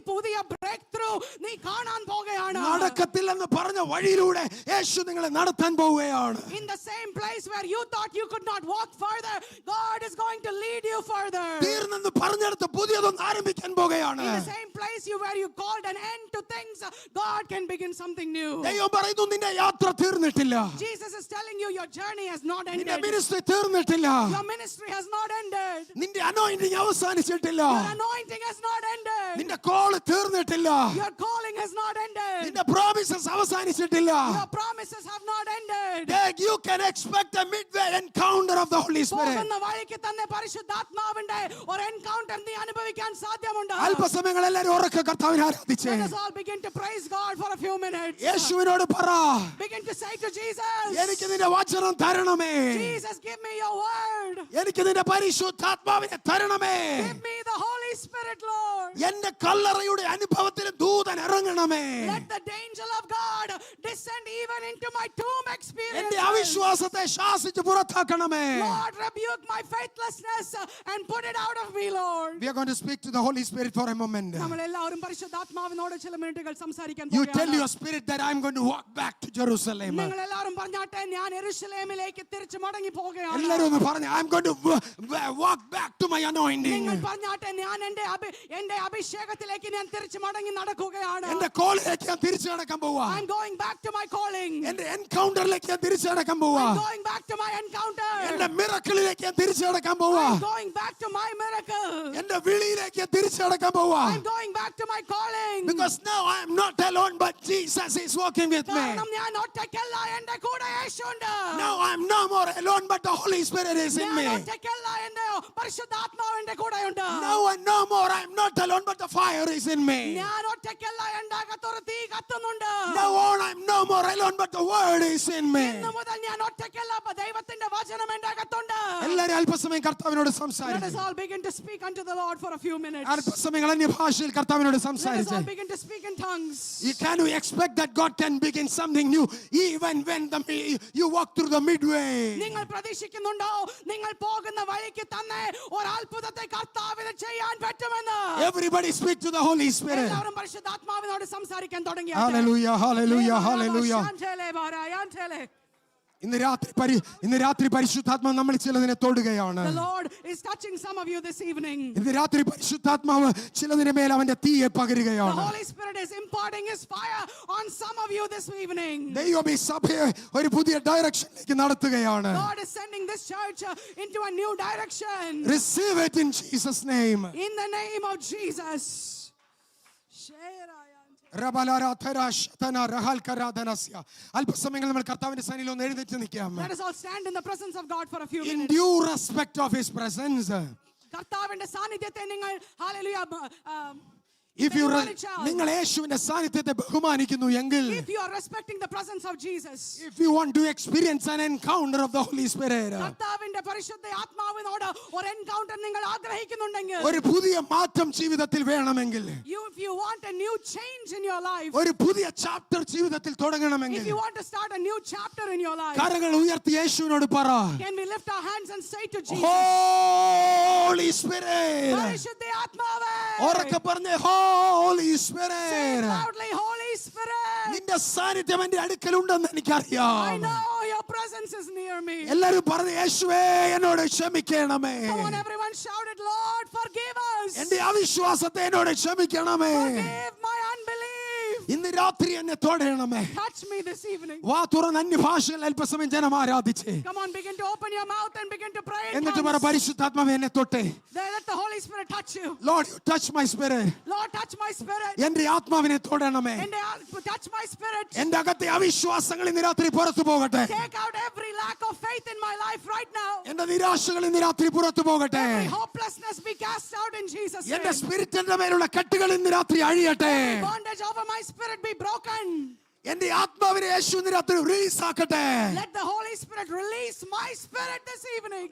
പുതിയ ബ്രേക്ക് ത്രൂ നീ കാണാൻ പോകുകയാണ്. നടക്കത്തില്ലെന്ന് പറഞ്ഞ വഴിയിലൂടെ യേശു നിങ്ങളെ നടത്താൻ പോവുകയാണ്. In the same place where you thought you could not walk further, God is going to lead you further. തീർന്നെന്ന് പറഞ്ഞെടുത്ത് പുതിയതൊന്ന് ആരംഭിക്കാൻ പോകുകയാണ്. In the same place where you called an end to things, God can begin something new. ദൈവം പറയുന്നു, നിന്റെ യാത്ര തീർന്നിട്ടില്ല. Jesus is telling you, your journey has not നിന്റെ ended. Ministry തീർന്നിട്ടില്ല. Your ministry has not ended. നിന്റെ anointing അവസാനിച്ചിട്ടില്ല. Your anointing has not ended. നിന്റെ കോൾ തീർന്നിട്ടില്ല. Your calling has not ended. നിന്റെ പ്രോമിസസ് അവസാനിച്ചിട്ടില്ല. Your promises have not ended. You can expect a midway encounter of the Holy Spirit. പോകുന്ന വഴിക്ക് തന്നെ പരിശുദ്ധാത്മാവിന്റെ ഒരു എൻകൗണ്ടർ നീ അനുഭവിക്കാൻ സാധ്യമുണ്ട്. അല്പസമയങ്ങൾ എല്ലാവരും ഉറക്കെ കർത്താവിനെ ആരാധിച്ചേ. Let us all begin to praise God for a few minutes. യേശുവിനോട് പറ, Begin to say to Jesus, എനിക്ക് നിന്റെ വചനം തരണമേ. Jesus, give me your word. എനിക്ക് നിന്റെ പരിശുദ്ധാത്മാവിനെ തരണമേ. Give me the Holy Spirit, Lord. എന്റെ കല്ലറയുടെ അനുഭവത്തിൽ ദൂതൻ ഇറങ്ങണമേ. Let the angel of God descend even into my tomb experience. എന്റെ അവിശ്വാസത്തെ ശാസിച്ച് പുറത്താക്കണമേ. Lord, rebuke my faithlessness and put it out of me, Lord. We are going to speak to the Holy Spirit for a moment. നമ്മൾ എല്ലാവരും പരിശുദ്ധാത്മാവിനോട് ചില മിനിറ്റുകൾ സംസാരിക്കാൻ You tell പോകുകയാണ്. your spirit that I'm going to walk back to Jerusalem. നിങ്ങൾ എല്ലാവരും പറഞ്ഞാട്ടെ, ഞാൻ യെരൂശലേമിലേക്ക് തിരിച്ചു മടങ്ങി പോവുകയാണ്. എല്ലാവരും ഒന്ന് പറഞ്ഞു, I'm going to walk back to my anointing. നിങ്ങൾ പറഞ്ഞാട്ടെ, ഞാൻ എന്റെ അഭിഷേകത്തിലേക്ക് ഞാൻ തിരിച്ചു മടങ്ങി നടക്കുകയാണ്. എന്റെ കോളിലേക്ക് ഞാൻ തിരിച്ചു നടക്കാൻ പോവാ. I'm going back to my calling. എന്റെ എൻകൗണ്ടറിലേക്ക് ഞാൻ തിരിച്ചു നടക്കാൻ പോവാ. I'm going back to my encounter. എന്റെ മിറക്കിളിലേക്ക് ഞാൻ തിരിച്ചു നടക്കാൻ പോവാ. I'm going back to my miracle. എന്റെ വിളിയിലേക്ക് ഞാൻ തിരിച്ചു നടക്കാൻ പോവാ. I'm going back to my calling. Because now I am not alone, but Jesus is walking with me. കാരണം ഞാൻ ഒറ്റയ്ക്കല്ല, എന്റെ കൂടെ യേശുണ്ട്. Now I am no more alone, but the Holy Spirit is in me. ഞാൻ ഒറ്റയ്ക്കല്ല, എന്റെ പരിശുദ്ധാത്മാവ് എന്റെ കൂടെയുണ്ട്. Now and no more I am not alone, but the fire is in me. ഞാൻ ഒറ്റയ്ക്കല്ല, എന്റെ അകത്തൊരു തീ കത്തുന്നുണ്ട്. Now on I am no more alone, but the word is in me. ഇന്ന് മുതൽ ഞാൻ ഒറ്റയ്ക്കല്ല, ദൈവത്തിന്റെ വചനം എന്റെ അകത്തുണ്ട്. നമ്മളെല്ലാവരും അല്പസമയം കർത്താവിനോട് Let us സംസാരിക്കും. all begin to speak unto the Lord for a few minutes. അല്പസമയം അന്യഭാഷയിൽ കർത്താവിനോട് Let us സംസാരിച്ച്. all begin to speak in tongues. Can you expect that God can begin something new even when you walk through the midway? നിങ്ങൾ പ്രതീക്ഷിക്കുന്നുണ്ടോ നിങ്ങൾ പോകുന്ന വഴിക്ക് തന്നെ ഒരു അത്ഭുതത്തെ കർത്താവിന് ചെയ്യാൻ പറ്റുമെന്ന്? Everybody speak to the Holy Spirit. എല്ലാവരും പരിശുദ്ധാത്മാവിനോട് സംസാരിക്കാൻ തുടങ്ങി. Hallelujah, hallelujah, hallelujah. ഇന്ന് രാത്രി പരിശുദ്ധാത്മാവ് നമ്മൾ ചിലതിനെ തൊടുകയാണ്. The Lord is touching some of you this evening. ഇന്ന് രാത്രി പരിശുദ്ധാത്മാവ് ചിലതിനെ മേൽ അവന്റെ തീയെ The പകരുകയാണ്. Holy Spirit is imparting his fire on some of you this evening. ദൈവം ഈ സഭയെ ഒരു പുതിയ ഡയറക്ഷനിലേക്ക് നടത്തുകയാണ്. God is sending this church into a new direction. Receive it in Jesus' name. In the name of Jesus. അല്പസമയങ്ങൾ നമ്മൾ കർത്താവിന്റെ സന്നിധിയിൽ ഒന്ന് എഴുന്നേറ്റ് നിൽക്കാം. Let us all stand in the presence of God for a few In minutes. due respect of his presence. കർത്താവിന്റെ സാന്നിധ്യത്തെ നിങ്ങൾ hallelujah നിങ്ങൾ യേശുവിന്റെ സാന്നിധ്യത്തെ ബഹുമാനിക്കുന്നു എങ്കിൽ, if you are respecting the presence of Jesus, if you want to experience an encounter of the Holy Spirit, കർത്താവിന്റെ പരിശുദ്ധ ആത്മാവിനോട് ഒരു എൻകൗണ്ടർ നിങ്ങൾ ആഗ്രഹിക്കുന്നുണ്ടെങ്കിൽ, ഒരു പുതിയ മാറ്റം ജീവിതത്തിൽ വേണമെങ്കിൽ, if you want a new change in your life, ഒരു പുതിയ ചാപ്റ്റർ ജീവിതത്തിൽ തുടങ്ങണമെങ്കിൽ, if you want to start a new chapter in your life, കരങ്ങൾ ഉയർത്തി യേശുവിനോട് പറ, can we lift our hands and say to Jesus, Holy Spirit, പരിശുദ്ധ ആത്മാവേ, ഉറക്കെ പറഞ്ഞേ, Holy say Spirit, loudly, Holy Spirit, നിന്റെ സാന്നിധ്യം എന്റെ അടുക്കലുണ്ടെന്ന് I എനിക്കറിയാം. know your presence is near me. എല്ലാവരും പറഞ്ഞു, യേശുവേ എന്നോട് ക്ഷമിക്കണമേ, Come on, everyone shouted, Lord, forgive us. എന്റെ അവിശ്വാസത്തെ എന്നോട് ക്ഷമിക്കണമേ, Forgive my unbelief. ഇന്ന് രാത്രി എന്നെ തൊടണമേ. Touch me this evening. വാ തുറന്ന് അന്യഭാഷയിൽ അല്പസമയം ജനം ആരാധിച്ചേ. Come on, begin to open your mouth and begin to pray in എന്നിട്ട് പറ, tongues. പരിശുദ്ധാത്മാവേ എന്നെ തൊട്ടേ. Let the Holy Spirit touch you. Lord, you touch my spirit. Lord, touch my spirit. എന്റെ ആത്മാവിനെ തൊടണമേ. And touch my spirit. എന്റെ അകത്തെ അവിശ്വാസങ്ങൾ ഇന്ന് രാത്രി പുറത്തു പോകട്ടെ. Take out every lack of faith in my life right now. എന്റെ നിരാശകൾ ഇന്ന് രാത്രി പുറത്തു പോകട്ടെ. Every hopelessness be cast out in Jesus' name. എന്റെ സ്പിരിറ്റിന്റെ മേലുള്ള കെട്ടുകൾ ഇന്ന് രാത്രി അഴിയട്ടെ. Bondage over my spirit be broken. എന്റെ ആത്മാവിനെ യേശു ഇന്ന് രാത്രി release ആക്കട്ടെ. Let the Holy Spirit release my spirit this evening.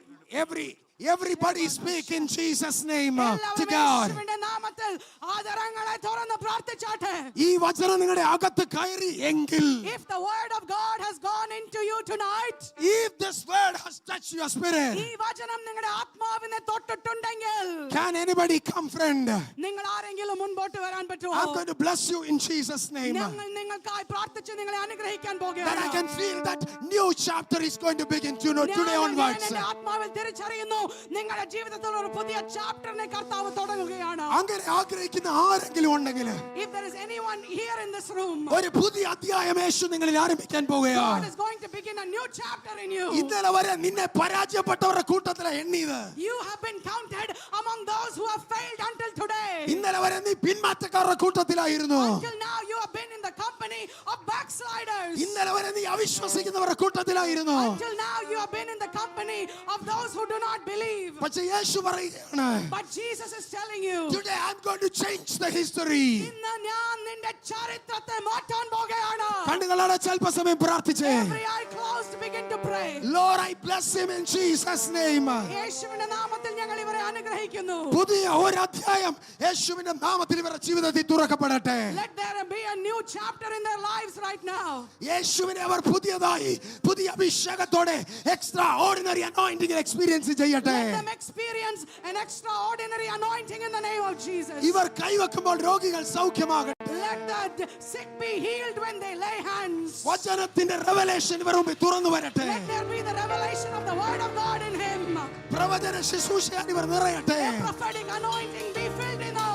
Everybody speak in Jesus' name to എല്ലാവരും God. യേശുവിന്റെ നാമത്തിൽ ആദരങ്ങളെ തുറന്ന് പ്രാർത്ഥിച്ചാട്ടെ. ഈ വചനം നിങ്ങളുടെ അകത്ത് കയറി എങ്കിൽ, If the word of God has gone into you tonight, if this word has touched your spirit, ഈ വചനം നിങ്ങളുടെ ആത്മാവിനെ തൊട്ടിട്ടുണ്ടെങ്കിൽ, can anybody come, friend? നിങ്ങൾ ആരെങ്കിലും മുൻപോട്ട് വരാൻ പറ്റുമോ? I'm going to bless you in Jesus' name. ഞങ്ങൾ നിങ്ങൾക്കായി പ്രാർത്ഥിച്ച് നിങ്ങളെ അനുഗ്രഹിക്കാൻ That I പോകുകയാണ്. can feel that new chapter is going to begin today onwards. എന്റെ ആത്മാവിൽ തിരിച്ചറിയുന്നു നിങ്ങളുടെ ജീവിതത്തിൽ ഒരു പുതിയ ചാപ്റ്ററിനെ കർത്താവ് തുടങ്ങുകയാണ്. അങ്ങനെ ആഗ്രഹിക്കുന്ന ആരെങ്കിലും ഉണ്ടെങ്കിൽ, If there is anyone here in this room, ഒരു പുതിയ അധ്യായം യേശു നിങ്ങളിൽ ആരംഭിക്കാൻ God പോവുകയാണ്. is going to begin a new chapter in you. ഇന്നലെ വരെ നിന്നെ പരാജയപ്പെട്ടവരുടെ കൂട്ടത്തിലെ എണ്ണിയത്, You have been counted among those who have failed until today. ഇന്നലെ വരെ നീ പിന്മാറ്റക്കാരുടെ കൂട്ടത്തിലായിരുന്നു. Until now you have been in the company of backsliders. ഇന്നലെ വരെ നീ അവിശ്വസിക്കുന്നവരുടെ കൂട്ടത്തിലായിരുന്നു. Until now you have been in the company of those who do not believe. പക്ഷേ യേശു പറയുകയാണ്, But Jesus is telling you, today I'm going to change the history. ഇന്ന് ഞാൻ നിന്റെ ചരിത്രത്തെ മാറ്റാൻ പോകുകയാണ്. കണ്ണുകളടച്ച് അല്പസമയം പ്രാർത്ഥിച്ചേ. Every eye closed, begin to pray. Lord, I bless him in Jesus' name. യേശുവിന്റെ നാമത്തിൽ ഞങ്ങൾ ഇവരെ അനുഗ്രഹിക്കുന്നു. പുതിയ ഒരു അധ്യായം യേശുവിന്റെ നാമത്തിൽ ഇവരുടെ ജീവിതത്തിൽ തുറക്കപ്പെടട്ടെ. Let there be a new chapter in their lives right now. യേശുവിനെ അവർ പുതിയ അഭിഷേകത്തോടെ എക്സ്ട്രാ ഓർഡിനറി അനോയിന്റിംഗ് എക്സ്പീരിയൻസ് ചെയ്യട്ടെ. Let them experience an extraordinary anointing in the name of Jesus. ഇവർ കൈവെക്കുമ്പോൾ രോഗികൾ സൗഖ്യമാകട്ടെ. Let the sick be healed when they lay hands. വചനത്തിന്റെ revelation ഇവർ മുമ്പിൽ തുറന്നു വരട്ടെ. Let there be the revelation of the word of God in him. പ്രവചന ശുശ്രൂഷയാൽ ഇവർ നിറയട്ടെ. A prophetic anointing be filled in all.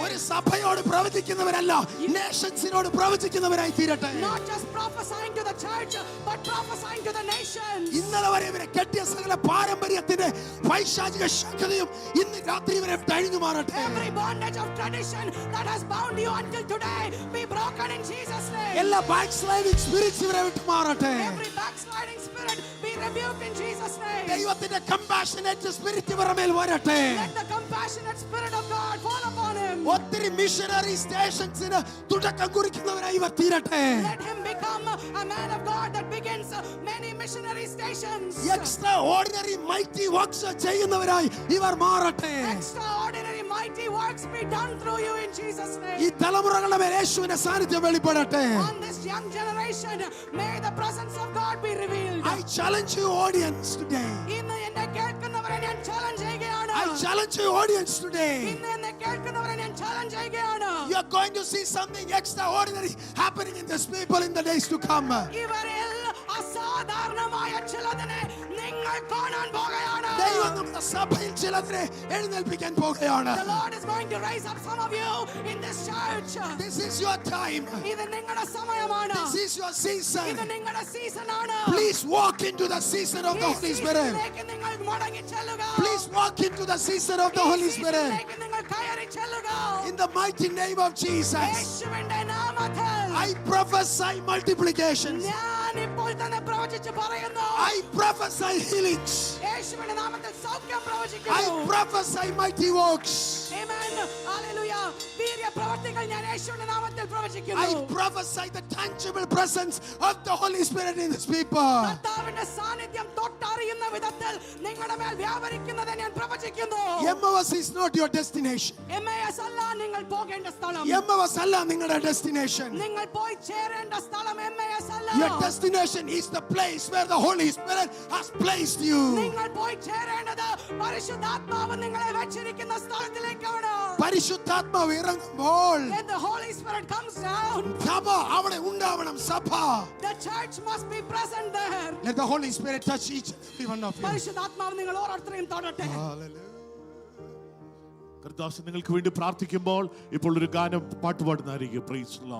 ഒരു സഭയോട് പ്രവചിക്കുന്നവരല്ല, നേഷൻസിനോട് പ്രവചിക്കുന്നവരായി തീരട്ടെ. Not just prophesying to the church, but prophesying to the nations. ഇന്നലെ വരെ ഇവരെ കെട്ടിയ സകല പാരമ്പര്യത്തിന്റെ പൈശാചിക ശക്തിയും ഇന്ന് രാത്രി ഇവരെ അഴിഞ്ഞു മാറട്ടെ. Every bondage of tradition that has bound you until today be broken in Jesus' name. എല്ലാ ബാക്ക്സ്ലൈഡിംഗ് സ്പിരിറ്റ്സ് ഇവരെ വിട്ടു മാറട്ടെ. Every backsliding spirit be rebuked in Jesus' name. ദൈവത്തിന്റെ കമ്പാഷനേറ്റ് സ്പിരിറ്റ് ഇവരുടെ മേൽ വരട്ടെ. Let the compassionate spirit of God fall upon him. ഒത്തിരി missionary സ്റ്റേഷൻസിന് തുടക്കം കുറിക്കുന്നവരായി ഇവർ തീരട്ടെ. Let him become a man of God God that begins many missionary stations. Extraordinary mighty works ചെയ്യുന്നവരായി ഇവർ മാറട്ടെ. Extraordinary mighty works be done through you in Jesus' ഈ name. തലമുറകളുടെ മേൽ യേശുവിന്റെ സാന്നിധ്യം വെളിപ്പെടട്ടെ. On this young generation, may the presence of God be revealed. I challenge you audience today. ഇന്ന് എന്നെ കേൾക്കുന്നവരെ ഞാൻ ചാലഞ്ച് ചെയ്യുകയാണ്. I challenge you audience today. ഇന്ന് എന്നെ കേൾക്കുന്നവരെ ഞാൻ ചാലഞ്ച് ചെയ്യുകയാണ്. You are going to see something extraordinary happening in these people in the days to come. ഇവരിൽ അസാധാരണമായ ചിലതിനെ നിങ്ങൾ കാണാൻ പോകുകയാണ്. ദൈവം നമ്മുടെ സഭയിൽ ചിലതിനെ എഴുന്നേൽപ്പിക്കാൻ പോകുകയാണ്. The Lord is going to raise up some of you in this church. This is your time. ഇത് നിങ്ങളുടെ സമയമാണ്. This is your season. ഇത് നിങ്ങളുടെ സീസണാണ്. Please walk into the season of the Holy Spirit. സീസണിലേക്ക് നിങ്ങൾ മടങ്ങി ചെല്ലുക. Please walk into the season of the Holy Spirit. സീസണിലേക്ക് നിങ്ങൾ കയറി ചെല്ലുക. In the mighty name of Jesus, യേശുവിന്റെ നാമത്തിൽ I prophesy multiplications. ഞാൻ ഇപ്പോൾ തന്നെ പ്രവചിച്ച് പറയുന്നു. I prophesy healings. യേശുവിന്റെ നാമത്തിൽ സൗഖ്യം I പ്രവചിക്കുന്നു. prophesy mighty works. Amen. Hallelujah. വീര്യ പ്രവർത്തികൾ ഞാൻ യേശുവിന്റെ നാമത്തിൽ പ്രവചിക്കുന്നു. I prophesy the tangible presence of the Holy Spirit in these people. കർത്താവിന്റെ സാന്നിധ്യം തൊട്ടറിയുന്ന വിധത്തിൽ നിങ്ങളുടെ മേൽ വ്യാപരിക്കുന്നത് ഞാൻ പ്രവചിക്കുന്നു. Emmaus is not your destination. എംഎഎസ് അല്ല നിങ്ങൾ പോകേണ്ട സ്ഥലം. Emmaus അല്ല നിങ്ങളുടെ destination. നിങ്ങൾ പോയി ചേരേണ്ട സ്ഥലം എംഎഎസ് അല്ല. Your destination is the place where the Holy Spirit has placed you. നിങ്ങൾ പോയി ചേരേണ്ടത് പരിശുദ്ധാത്മാവ് നിങ്ങളെ വെച്ചിരിക്കുന്ന സ്ഥലത്തിലേക്കാണ്. പരിശുദ്ധാത്മാവ് ഇറങ്ങുമ്പോൾ When the Holy Spirit comes down, സഭ അവിടെ ഉണ്ടാവണം. സഭ. the church must be present there. Let the Holy Spirit touch each and every one of you. പരിശുദ്ധാത്മാവ് നിങ്ങൾ ഓരോരുത്തരെയും തൊടട്ടെ. Hallelujah. കർത്താവ് നിങ്ങൾക്ക് വേണ്ടി പ്രാർത്ഥിക്കുമ്പോൾ ഇപ്പോൾ ഒരു ഗാനം പാട്ടുപാടുന്നതായിരിക്കും. Praise the Lord.